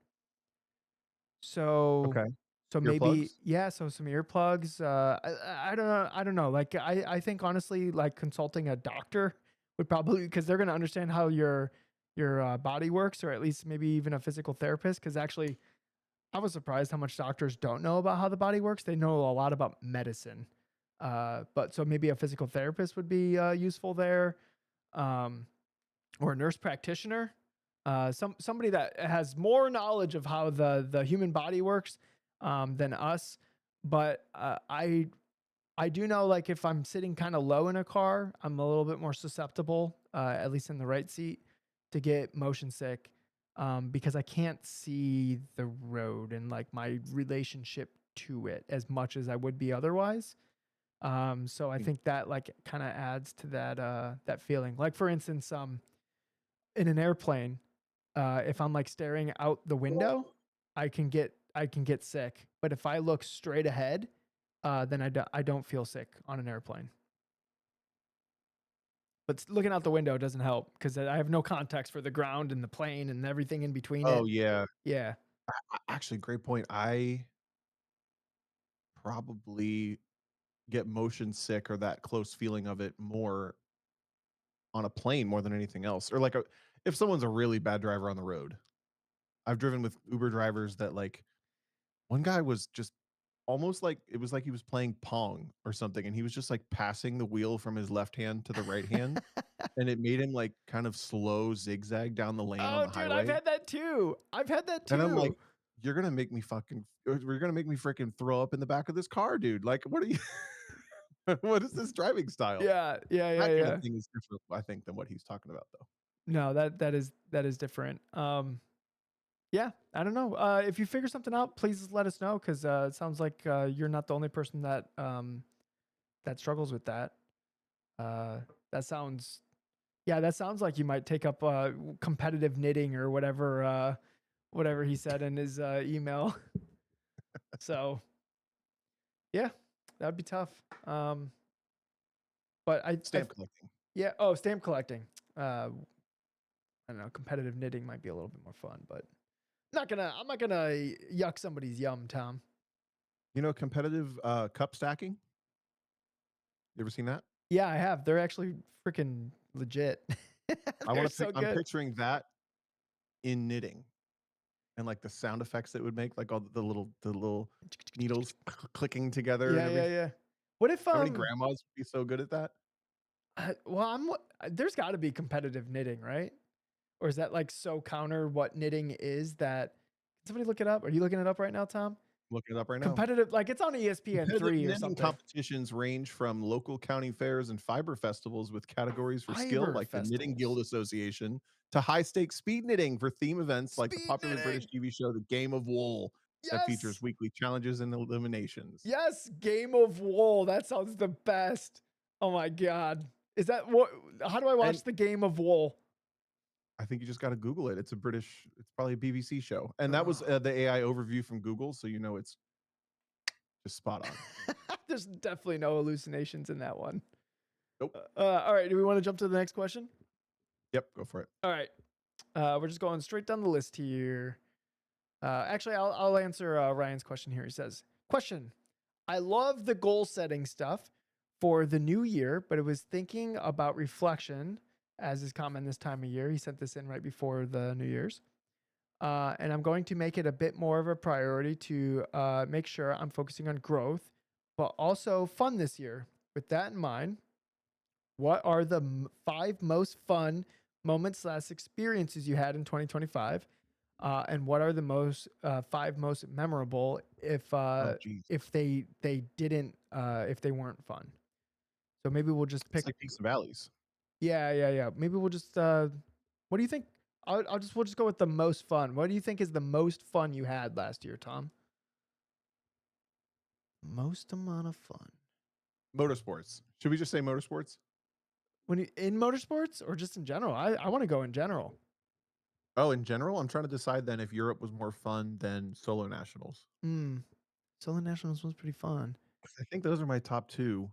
So Okay. so maybe Earplugs? yeah, so some earplugs. I don't know. I don't know. Like I think honestly, like consulting a doctor would probably because they're gonna understand how your body works, or at least maybe even a physical therapist. Because actually, I was surprised how much doctors don't know about how the body works. They know a lot about medicine. But so maybe a physical therapist would be useful there, um, or a nurse practitioner, somebody that has more knowledge of how the human body works than us. But I do know like if I'm sitting kind of low in a car, I'm a little bit more susceptible, at least in the right seat, to get motion sick because I can't see the road and like my relationship to it as much as I would be otherwise. So I Mm. think that like kind of adds to that feeling. Like for instance, in an airplane, if I'm like staring out the window, I can get sick. But if I look straight ahead, then I don't feel sick on an airplane. But looking out the window doesn't help because I have no context for the ground and the plane and everything in between Oh it. yeah. Yeah. Actually, great point. I probably get motion sick or that close feeling of it more on a plane more than anything else. Or like if someone's a really bad driver on the road. I've driven with Uber drivers that like one guy was just almost like it was like he was playing Pong or something, and he was just like passing the wheel from his left hand to the right hand, and it made him like kind of slow zigzag down the lane on Oh, the dude, I've highway. had that too. I've had that And I'm like, too. you're gonna make me fucking, you're gonna make me freaking throw up in the back of this car, dude. Like, what are you? What is this driving style? Yeah, yeah, yeah, That kind of yeah. thing is different, I think, than what he's talking about, though. No, that is different. Yeah, I don't know. If you figure something out, please let us know because it sounds like you're not the only person that that struggles with that. Uh, that sounds, yeah, that sounds like you might take up competitive knitting or whatever, whatever he said in his email. So yeah, that would be tough. But I Stamp collecting. yeah. Oh, stamp collecting. I don't know. Competitive knitting might be a little bit more fun, but I'm not gonna yuck somebody's yum, Tom. You know, competitive cup stacking. You ever seen that? Yeah, I have. They're actually freaking legit. I They're want to pick. so I'm good. picturing that in knitting and like the sound effects it would make, like all the little needles clicking together and Yeah, yeah, everything. yeah. What if How many grandmas would be so good at that? well, there's got to be competitive knitting, right? Or is that like so counter what knitting is that can somebody look it up? Are you looking it up right now, Tom? Looking it up right now. Competitive like it's on ESPN Competitive 3 or knitting something. competitions range from local county fairs and fiber festivals with categories for skill, Fiber like the Knitting festivals. Guild Association, to high stakes speed knitting for theme events like the Speed popular British knitting. TV show The Game of Wool that features Yes. weekly challenges and eliminations. Yes, Game of Wool. That sounds the best. Oh my god. Is that what how do I And watch the Game of Wool? I think you just got to Google it. It's probably a BBC show. And that was Ugh. the AI overview from Google. So, you know, it's just spot on. There's definitely no hallucinations in that one. Nope. All right, do we want to jump to the next question? Yep. Go for it. All right. We're just going straight down the list here. Actually, I'll answer Ryan's question here. He says, "Question: I love the goal setting stuff for the new year, but it was thinking about reflection as is common this time of year. He sent this in right before the New Year's, and I'm going to make it a bit more of a priority to make sure I'm focusing on growth, but also fun this year. With that in mind, what are the 5 most fun moments slash experiences you had in 2025? And what are the 5 most memorable Oh, geez. if they didn't if they weren't fun? So maybe we'll just It's pick. like Peaks and Valleys. Yeah, yeah, yeah. Maybe we'll just. What do you think? We'll just go with the most fun. What do you think is the most fun you had last year, Tom? Most amount of fun Motorsports. Should we just say motorsports? when you in motorsports or just in general? I want to go in general. Oh, in general, I'm trying to decide then if Europe was more fun than solo nationals. Hmm. Solo Nationals was pretty fun. I think those are my top two,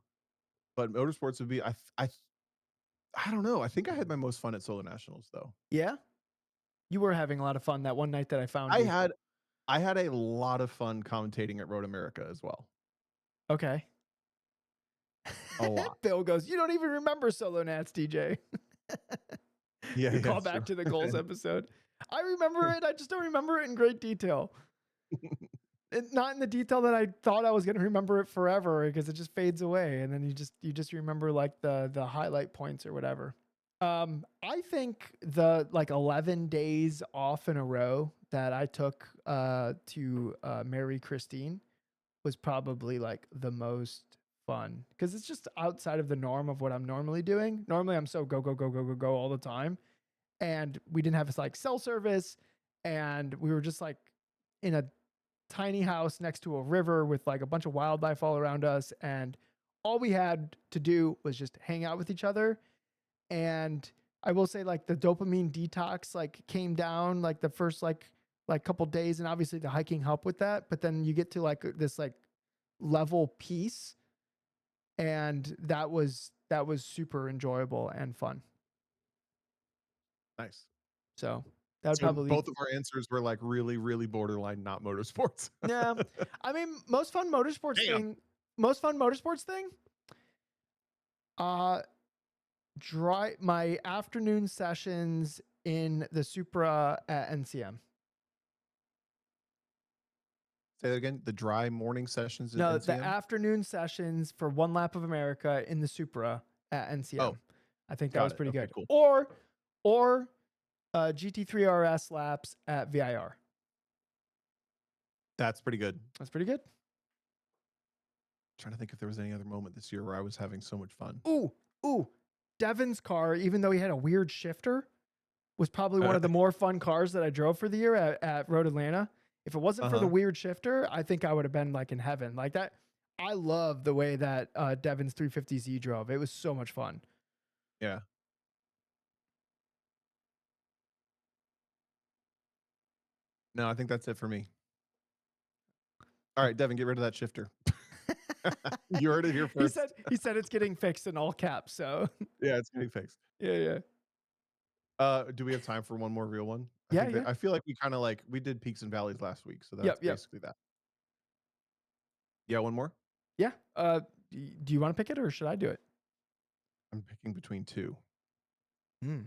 but motorsports would be I don't know. I think I had my most fun at solo nationals though. Yeah, you were having a lot of fun that one night that I found I you. had I had a lot of fun commentating at Road America as well. Okay. A lot. Bill goes, "You don't even remember Solo Nats, DJ." Yeah, You yeah, call it's back true. to the goals episode. I remember it. I just don't remember it in great detail. Not in the detail that I thought I was going to remember it forever because it just fades away, and then you just remember like the highlight points or whatever. I think the like 11 days off in a row that I took to marry Christine was probably like the most fun because it's just outside of the norm of what I'm normally doing. Normally, I'm so go go go go go go all the time, and we didn't have this like cell service, and we were just like in a tiny house next to a river with like a bunch of wildlife all around us, and all we had to do was just hang out with each other. And I will say like the dopamine detox like came down like the first like couple days, and obviously the hiking helped with that, but then you get to like this like level peace, and that was super enjoyable and fun. Nice. So that would So probably. both of our answers were like really, really borderline, not motorsports. Yeah. I mean, Damn. most fun motorsports thing, uh, my afternoon sessions in the Supra at NCM. Say that again. The dry morning sessions at No, the NCM. afternoon sessions for one lap of America in the Supra at Oh, NCM. I think that got was it. pretty Okay, good. cool. Or GT3 RS laps at VIR. That's pretty good. That's pretty good. Trying to think if there was any other moment this year where I was having so much fun. Ooh, ooh. Devin's car, even though he had a weird shifter, was probably one of the more fun cars that I drove for the year at Road Atlanta. If it wasn't for the Uh-huh. weird shifter, I think I would have been like in heaven. Like that. I love the way that Devin's 350Z drove. It was so much fun. Yeah. No, I think that's it for me. All right, Devin, get rid of that shifter. You heard it here he first. said he said it's getting fixed in all caps. So Yeah, it's getting fixed. yeah, yeah. Do we have time for one more real one? I Yeah, think yeah. that I feel like we kind of like we did peaks and valleys last week, so that's Yep, yep. basically that. Yeah, one more. Yeah. Do you want to pick it or should I do it? I'm picking between two. Hmm.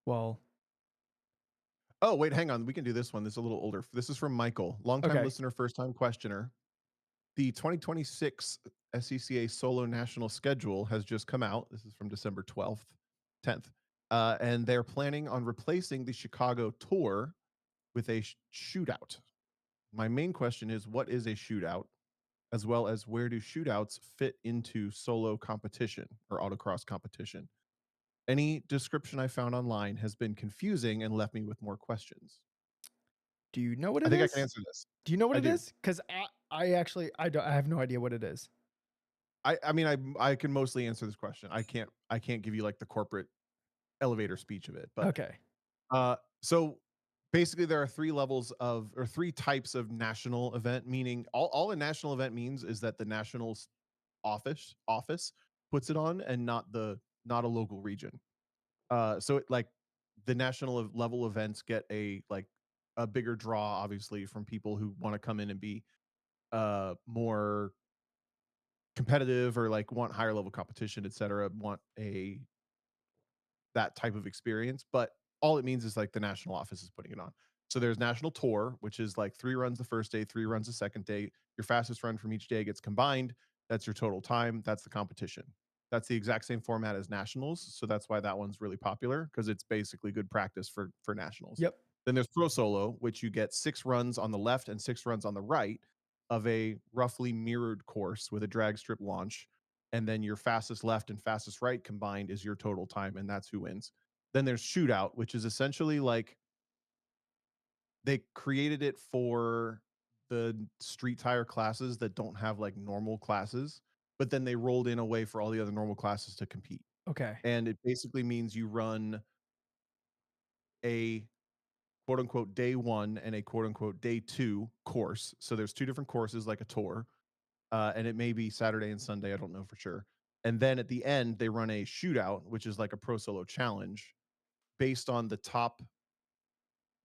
Well, Oh, wait, hang on. We can do this one. This is a little older. This is from Michael, longtime okay. listener, first time questioner. The 2026 SCCA solo national schedule has just come out. This is from December 12th, 10th. And they're planning on replacing the Chicago tour with a shootout. My main question is what is a shootout? As well as where do shootouts fit into solo competition or autocross competition? Any description I found online has been confusing and left me with more questions. Do you know what I it think I can is? answer this. Do you know what I it do. is? Because I actually I have no idea what it is. I mean I can mostly answer this question. I can't give you like the corporate elevator speech of it, but Okay. so basically there are three levels of or three types of national event, meaning all a national event means is that the nationals office puts it on and not a local region. So it, like the national level events get a bigger draw obviously from people who want to come in and be more competitive or like want higher level competition, et cetera, want a that type of experience. But all it means is like the national office is putting it on. So there's national tour, which is like 3 runs the first day, 3 runs the second day. Your fastest run from each day gets combined. That's your total time. That's the competition. That's the exact same format as nationals. So that's why that one's really popular because it's basically good practice for nationals. Yep. Then there's pro solo, which you get 6 runs on the left and 6 runs on the right of a roughly mirrored course with a drag strip launch, and then your fastest left and fastest right combined is your total time, and that's who wins. Then there's shootout, which is essentially like they created it for the street tire classes that don't have like normal classes, but then they rolled in a way for all the other normal classes to compete. Okay. And it basically means you run a quote unquote day one and a quote unquote day two course. So there's two different courses like a tour, and it may be Saturday and Sunday. I don't know for sure. And then at the end, they run a shootout, which is like a pro solo challenge based on the top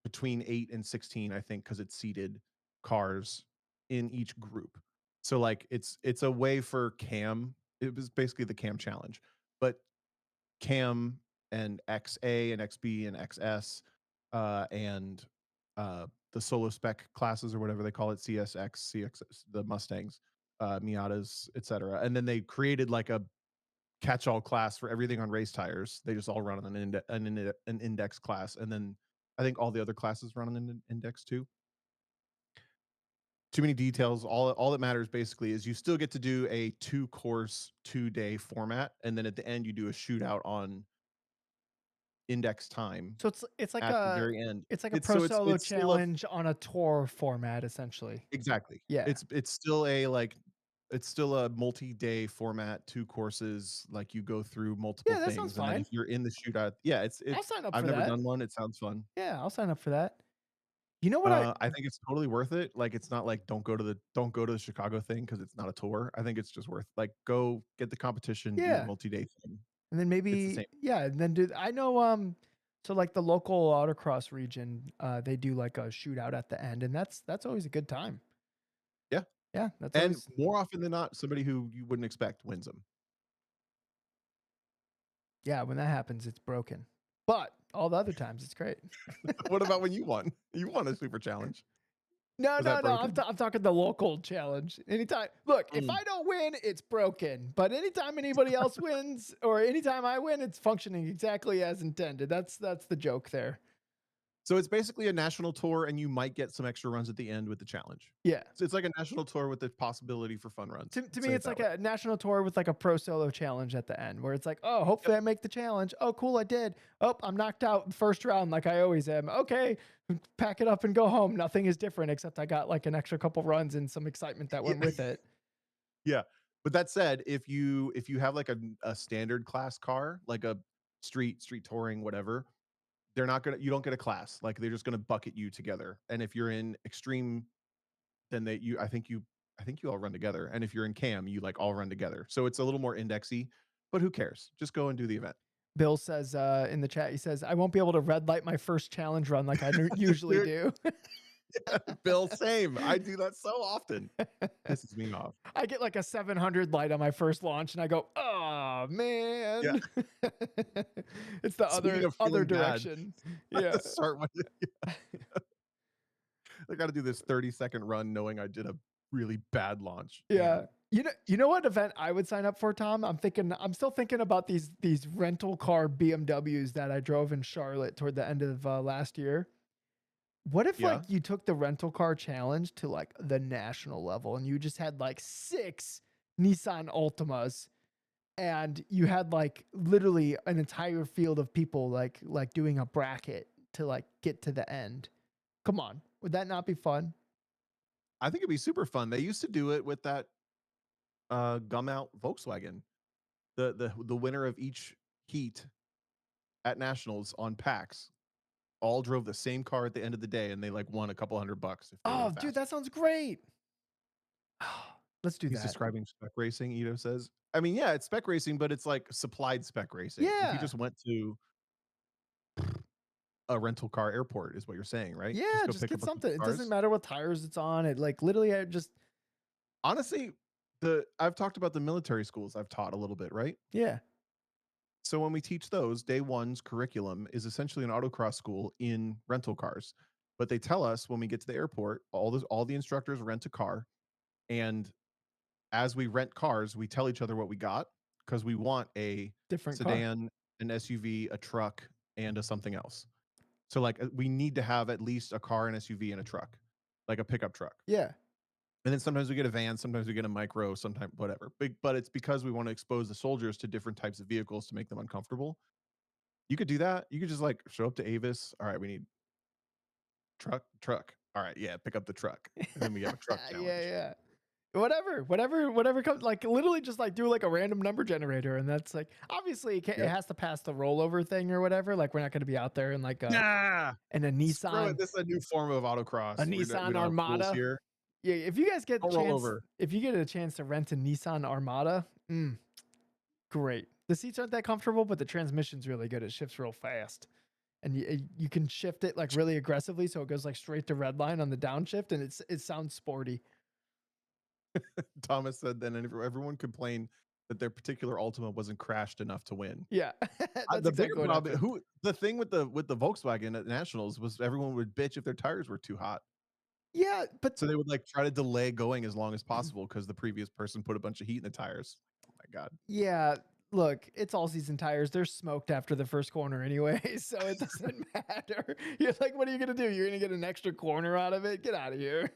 between 8 and 16, I think, because it's seated cars in each group. So like it's a way for Cam. It was basically the Cam challenge, but Cam and XA and XB and XS and the solo spec classes or whatever they call it, CSX, CX, the Mustangs, Miatas, etc. And then they created like a catch-all class for everything on race tires. They just all run on an index class, and then I think all the other classes run on an index too. Too many details. All that matters basically is you still get to do a 2 course 2 day format, and then at the end you do a shootout on index time So it's like at the a very end. it's like a It's pro so it's solo it's still a challenge on a tour format, essentially. exactly. Yeah. It's still a like it's still a multi-day format, 2 courses, like you go through multiple Yeah, that sounds things, and then fine. if you're in the shootout, yeah, I'll it's sign up I've for never that. done one. It sounds fun. Yeah, I'll sign up for that. You know what I I think it's totally worth it. Like it's not like don't go to the Chicago thing because it's not a tour. I think it's just worth like go get the competition, do the yeah. multi-day thing. And then It's the maybe same. yeah, and then do I know so like the local autocross region, they do like a shootout at the end and that's always a good time. Yeah. Yeah, that's And always more often than not, somebody who you wouldn't expect wins them. yeah, when that happens it's broken. But All the other times, it's great. What about when you won? You won a super challenge. No, Was no, that no. I'm, broken? I'm talking the local challenge. Anytime, look, if Mm. I don't win, it's broken. But anytime anybody else wins, or anytime I win, it's functioning exactly as intended. That's the joke there. So it's basically a national tour, and you might get some extra runs at the end with the challenge. Yeah. So it's like a national tour with the possibility for fun runs. To me, Say it it's that like way. a national tour with like a pro solo challenge at the end, where it's like, oh, Yep. hopefully I make the challenge. Oh, cool, I did. Oh, I'm knocked out in the first round, like I always am. Okay, pack it up and go home. Nothing is different except I got like an extra couple runs and some excitement that Yeah. went with it. Yeah. But that said, if you have like a standard class car, like a street touring, whatever, they're not gonna you don't get a class. Like they're just gonna bucket you together. And if you're in extreme, then they you I think you all run together. And if you're in cam, you like all run together. So it's a little more indexy, but who cares? Just go and do the event. Bill says in the chat, he says, I won't be able to red light my first challenge run like I usually Dude, do. Bill, same. I do that so often. Pisses me off. I get like a 700 light on my first launch and I go, oh Yeah. man. It's the Speaking of other feeling bad, direction. Yeah. start with I got to do this 30-second run knowing I did a really bad launch. Yeah. Damn. You know what event I would sign up for, Tom? I'm still thinking about these rental car BMWs that I drove in Charlotte toward the end of last year. What if Yeah. like you took the rental car challenge to like the national level and you just had like 6 Nissan Altimas and you had like literally an entire field of people like doing a bracket to like get to the end. Come on. Would that not be fun? I think it'd be super fun. They used to do it with that gum out Volkswagen. The winner of each heat at nationals on PAX all drove the same car at the end of the day, and they like won a couple $100 if they were Oh, the dude, fastest. that sounds great. Let's do He's that. describing spec racing, Ito says. I mean, yeah, it's spec racing, but it's like supplied spec racing. If you Yeah. just went to a rental car airport, is what you're saying, right? Just Yeah, go just pick get up a something. couple It doesn't cars. matter what tires it's on. It like literally I just Honestly, the I've talked about the military schools I've taught a little bit, right? yeah. So when we teach those, day one's curriculum is essentially an autocross school in rental cars. But they tell us when we get to the airport, all the instructors rent a car, and as we rent cars, we tell each other what we got because we want a Different car. sedan, an SUV, a truck, and a something else. So like we need to have at least a car, an SUV, and a truck, like a pickup truck. Yeah. And then sometimes we get a van, sometimes we get a micro, sometimes whatever. But it's because we want to expose the soldiers to different types of vehicles to make them uncomfortable. You could do that. You could just like show up to Avis. All right, we need truck. All right, yeah, pick up the truck. And then we have a truck Yeah, challenge. yeah. Whatever comes like literally just like do like a random number generator and that's like obviously it Yep. has to pass the rollover thing or whatever. Like we're not going to be out there in like a Nah, in a screw it. Nissan This is a new form of autocross. We don't have rules Armada. here. Yeah, if you guys get a Don't roll chance over. if you get a chance to rent a Nissan Armada, great. The seats aren't that comfortable, but the transmission's really good. It shifts real fast. And you can shift it like really aggressively so it goes like straight to red line on the downshift and it sounds sporty. Thomas said then everyone complained that their particular Ultima wasn't crashed enough to win. Yeah. That's The bigger exactly what problem, happened. the thing with the Volkswagen at nationals was everyone would bitch if their tires were too hot. Yeah, but So they would like try to delay going as long as possible because the previous person put a bunch of heat in the tires. Oh my god. yeah, look, it's all season tires. They're smoked after the first corner anyway, so it doesn't matter. You're like, what are you gonna do? You're gonna get an extra corner out of it? Get out of here.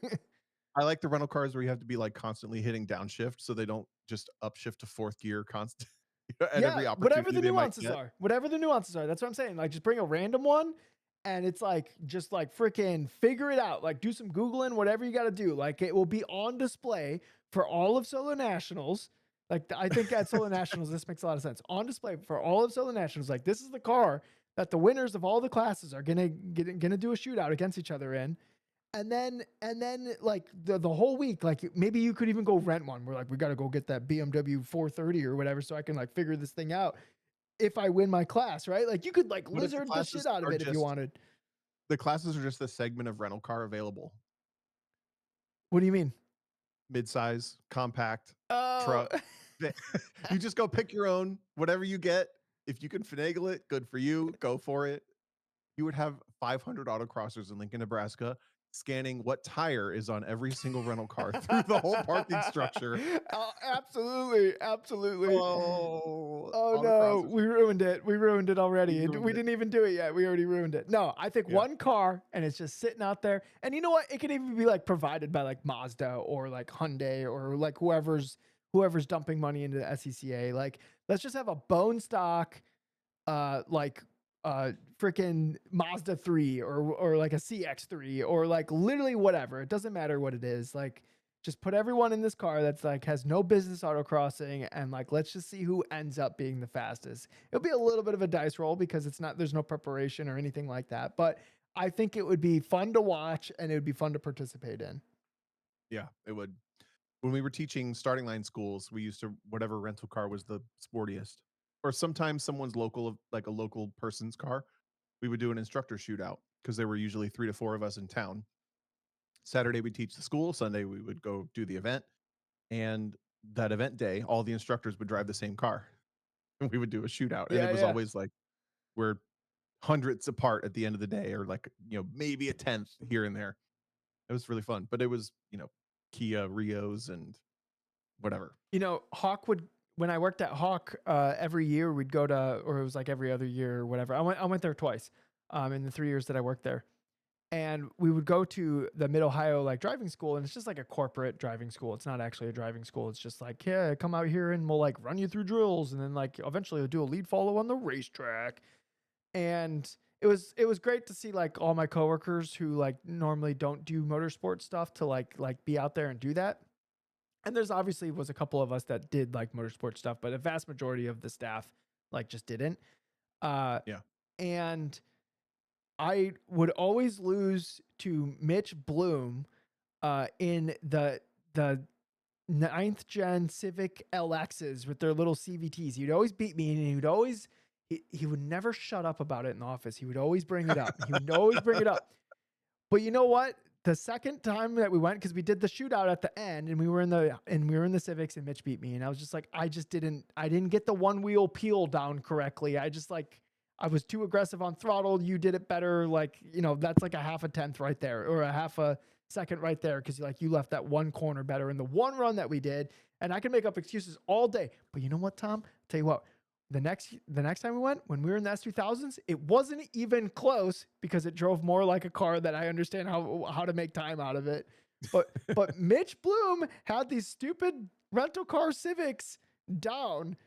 I like the rental cars where you have to be like constantly hitting downshift so they don't just upshift to fourth gear constant at Yeah, every whatever opportunity the they might nuances get. are. Whatever the nuances are. That's what I'm saying. Like just bring a random one and it's like just like freaking figure it out. Like do some googling, whatever you got to do. Like it will be on display for all of Solo Nationals. Like I think at Solo Nationals this makes a lot of sense. On display for all of Solo Nationals. Like this is the car that the winners of all the classes are going to do a shootout against each other in. And then like the whole week, like maybe you could even go rent one. We're like, we got to go get that BMW 430 or whatever so I can like figure this thing out if I win my class, right? Like you could like What if the lizard the classes shit out of are it if you just wanted. the classes are just a segment of rental car available? What do you mean? Midsize, compact, Oh, truck. You just go pick your own, whatever you get. If you can finagle it, good for you. Go for it. you would have 500 autocrossers in Lincoln, Nebraska, scanning what tire is on every single rental car through the whole parking structure. Oh, absolutely, absolutely. Oh, Oh no, autocrossers. we ruined it. We ruined it You already. ruined We it. didn't even do it yet. We already ruined it. No, I think Yeah. one car and it's just sitting out there. And you know what? It could even be like provided by like Mazda or like Hyundai or like whoever's dumping money into the SCCA. Like, let's just have a bone stock like freaking Mazda 3 or like a CX3 or like literally whatever. It doesn't matter what it is. Like, just put everyone in this car that's like has no business autocrossing and like let's just see who ends up being the fastest. It'll be a little bit of a dice roll because there's no preparation or anything like that. But I think it would be fun to watch and it would be fun to participate in. Yeah, it would. When we were teaching starting line schools, we used to whatever rental car was the sportiest, or sometimes someone's local, like a local person's car. We would do an instructor shootout because there were usually 3 to 4 of us in town. Saturday we teach the school. Sunday we would go do the event, and that event day, all the instructors would drive the same car, and we would do a shootout. And it Yeah, was yeah. always like we're hundreds apart at the end of the day, or like maybe a tenth here and there. It was really fun, but it was Kia Rios and whatever. Hawk would when I worked at Hawk, every year we'd go to, or it was like every other year or whatever. I went there twice, in the 3 years that I worked there, and we would go to the Mid Ohio like driving school, and it's just like a corporate driving school. It's not actually a driving school. It's just like, yeah, come out here and we'll like run you through drills, and then like eventually we'll do a lead follow on the racetrack. And it was great to see like all my coworkers who like normally don't do motorsport stuff to like be out there and do that. And there's obviously was a couple of us that did like motorsport stuff, but a vast majority of the staff like just didn't. Uh, Yeah. and I would always lose to Mitch Bloom in the ninth gen Civic LXs with their little CVTs. He'd always beat me, and he would never shut up about it in the office. He would always bring it up. He would always bring it up. But you know what? The second time that we went, because we did the shootout at the end, and we were in the Civics, and Mitch beat me, and I was just like, I didn't get the one wheel peel down correctly. I was too aggressive on throttle. You did it better. Like, that's like a half a tenth right there, or a half a second right there, because like you left that one corner better in the one run that we did. And I can make up excuses all day. But you know what, Tom? I'll tell you what. The next time we went, when we were in the S2000s, it wasn't even close because it drove more like a car that I understand how to make time out of it. But Mitch Bloom had these stupid rental car Civics down,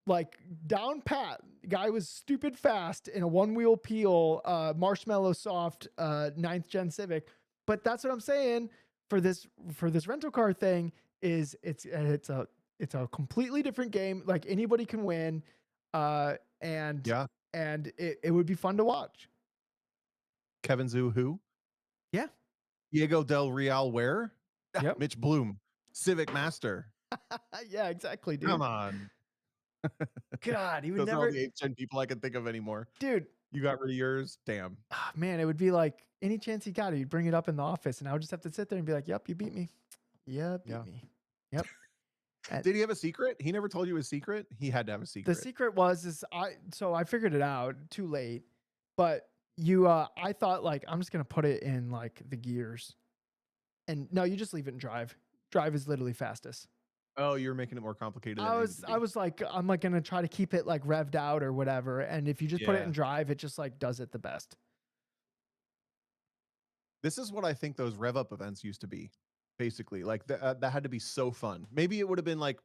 like down pat. The guy was stupid fast in a one wheel peel, marshmallow soft, ninth gen Civic. But that's what I'm saying for this rental car thing is it's a completely different game. Like anybody can win. Uh, and Yeah. and it would be fun to watch. Kevin Zhu, who? Yeah. Diego Del Real, where? Yep. Mitch Bloom, Civic Master. Yeah, exactly, dude. Come on. God, he would Those are all never, the 8gen people I can think of anymore. dude. You got rid of yours? Damn. Man, it would be like any chance he got, he'd bring it up in the office, and I would just have to sit there and be like, "Yep, you beat me. Yeah, beat Yeah. me. Yep." Did he have a secret? He never told you his secret? He had to have a The secret. secret is I figured it out too late, but I thought like I'm just gonna put it in like the gears, and no, you just leave it in drive. Drive is literally fastest. Oh, you're making it more complicated than I it was needed to I be. was like I'm like gonna try to keep it like revved out or whatever, and if you just put it Yeah. in drive, it just like does it the best. This is what I think those rev up events used to be. Basically, like that had to be so fun. Maybe it would have been like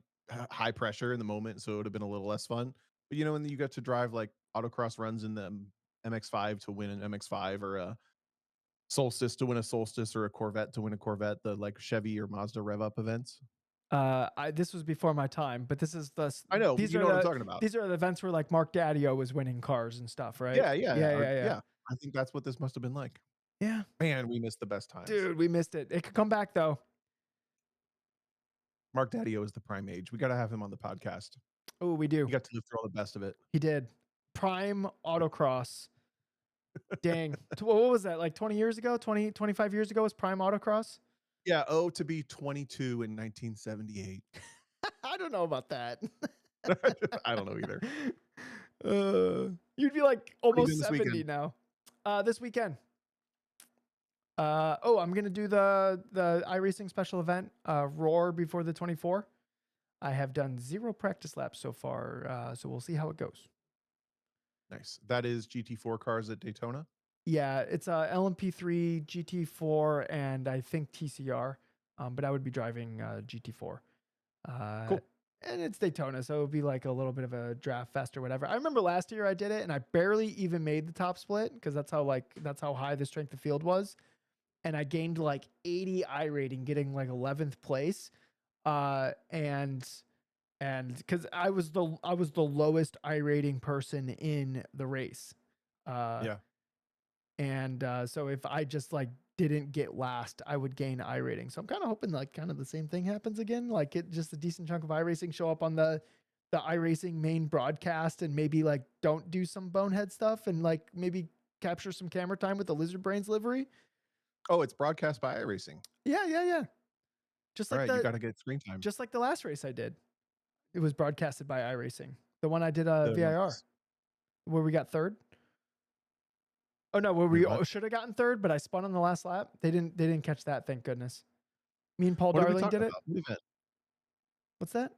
high pressure in the moment, so it would have been a little less fun. But when you got to drive like autocross runs in the MX5 to win an MX5, or a Solstice to win a Solstice, or a Corvette to win a Corvette, the like Chevy or Mazda rev up events. This was before my time, but this is I know, these you are know what I'm the talking about. these are the events where like Mark Daddio was winning cars and stuff, right? Yeah, yeah, Yeah, or yeah, yeah. yeah. I think that's what this must have been like. Yeah, Man, we missed the best times. dude, we missed it. It could come back though. Mark Daddio is the prime age. We got to have him on the podcast. Oh, we do. He got to live through all the best of it. He did. Prime autocross. Dang. What was that? Like 20 years ago? 25 years ago was Prime autocross? Yeah, to be 22 in 1978. I don't know about that. I don't know either. You'd be like almost doing this 70 weekend? now. This weekend. I'm gonna do the iRacing special event, Roar before the 24. I have done 0 practice laps so far, so we'll see how it goes. Nice. That is GT4 cars at Daytona. Yeah, it's LMP3, GT4, and I think TCR. But I would be driving GT4. Cool. And it's Daytona, so it would be like a little bit of a draft fest or whatever. I remember last year I did it, and I barely even made the top split because that's how high the strength of field was, and I gained like 80 I rating, getting like 11th place, and because I was the lowest I rating person in the race, Yeah. and so if I just like didn't get last, I would gain I rating. So I'm kind of hoping like kind of the same thing happens again. Like it just a decent chunk of iRacing show up on the iRacing main broadcast and maybe like don't do some bonehead stuff and like maybe capture some camera time with the Lizard Brains livery. Oh, it's broadcast by iRacing. Yeah. Just All like right, you got to get screen time. just like the last race I did. It was broadcasted by iRacing. The one I did The VIR ones- where we got third. Oh no, where Wait, we what? should have gotten third, but I spun on the last lap. They didn't catch that, thank goodness. Me and Paul What are we Darling talking did it. about? What event? What's that?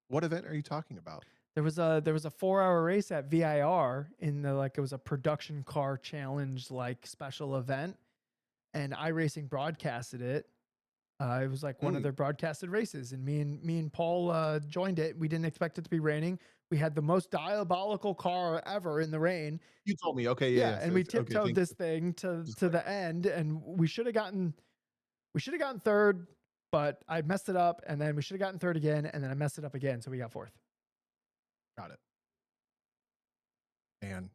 What event are you talking about? There was a 4-hour race at VIR in the like it was a production car challenge like special event, and iRacing broadcasted it. It was like one of their broadcasted races, and me and Paul joined it. We didn't expect it to be raining. We had the most diabolical car ever in the rain. You told me. Okay, Yeah, and we okay, tiptoed thank this you. thing to Just the end, and we should have gotten third, but I messed it up, and then we should have gotten third again, and then I messed it up again, so we got fourth. Got it. Man,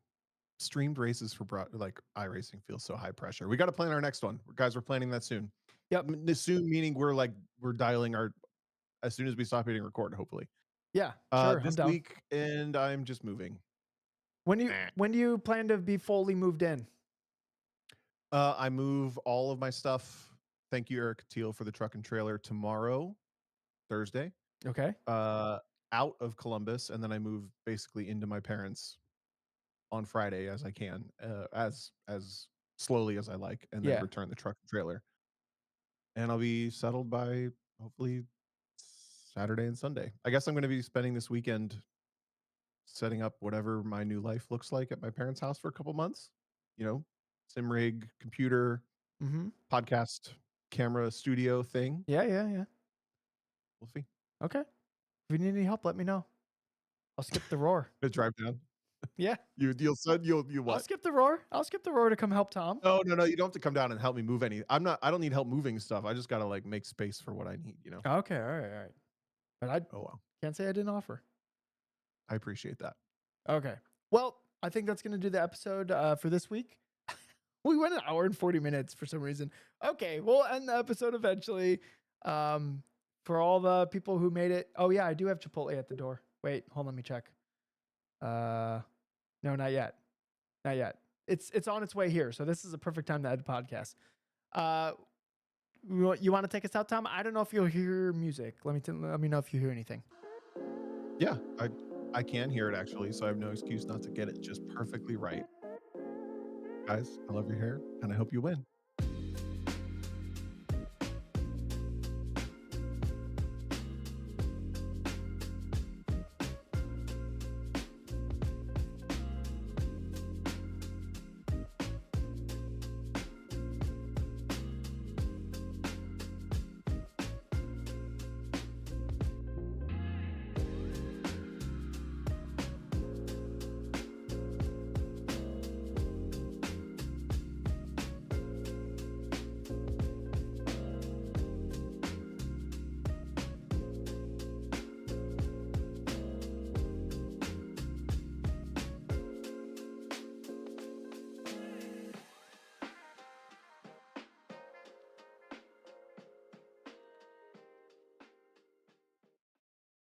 streamed races for like iRacing feels so high pressure. We got to plan our next one, guys. We're planning that soon. Yep. Soon meaning we're dialing our as soon as we stop hitting record. Hopefully. Yeah, sure. This I'm down. week, and I'm just moving. When do you plan to be fully moved in? I move all of my stuff. Thank you, Eric Teal, for the truck and trailer tomorrow, Thursday. Okay. Out of Columbus, and then I move basically into my parents on Friday as I can, as slowly as I like, and then Yeah. return the truck and trailer. And I'll be settled by hopefully Saturday and Sunday. I guess I'm going to be spending this weekend setting up whatever my new life looks like at my parents' house for a couple months. You know, sim rig, computer, Mm-hmm. podcast, camera, studio thing. Yeah. We'll see. Okay. If you need any help, let me know. I'll skip the roar. Gonna drive down. Yeah. You'll I'll what? skip the roar. I'll skip the roar to come help Tom. No. You don't have to come down and help me move any. I don't need help moving stuff. I just gotta like make space for what I need, you know. Okay. All right. But I Oh well. can't say I didn't offer. I appreciate that. Okay. Well, I think that's going to do the episode for this week. We went an hour and 40 minutes for some reason. Okay. We'll end the episode eventually. For all the people who made it. Oh, yeah. I do have Chipotle at the door. Wait, hold on. Let me check. No, not yet. Not yet. It's on its way here. So this is a perfect time to end the podcast. You want to take us out, Tom? I don't know if you'll hear music. Let me know if you hear anything. Yeah, I can hear it actually, so I have no excuse not to get it just perfectly right. Guys, I love your hair, and I hope you win.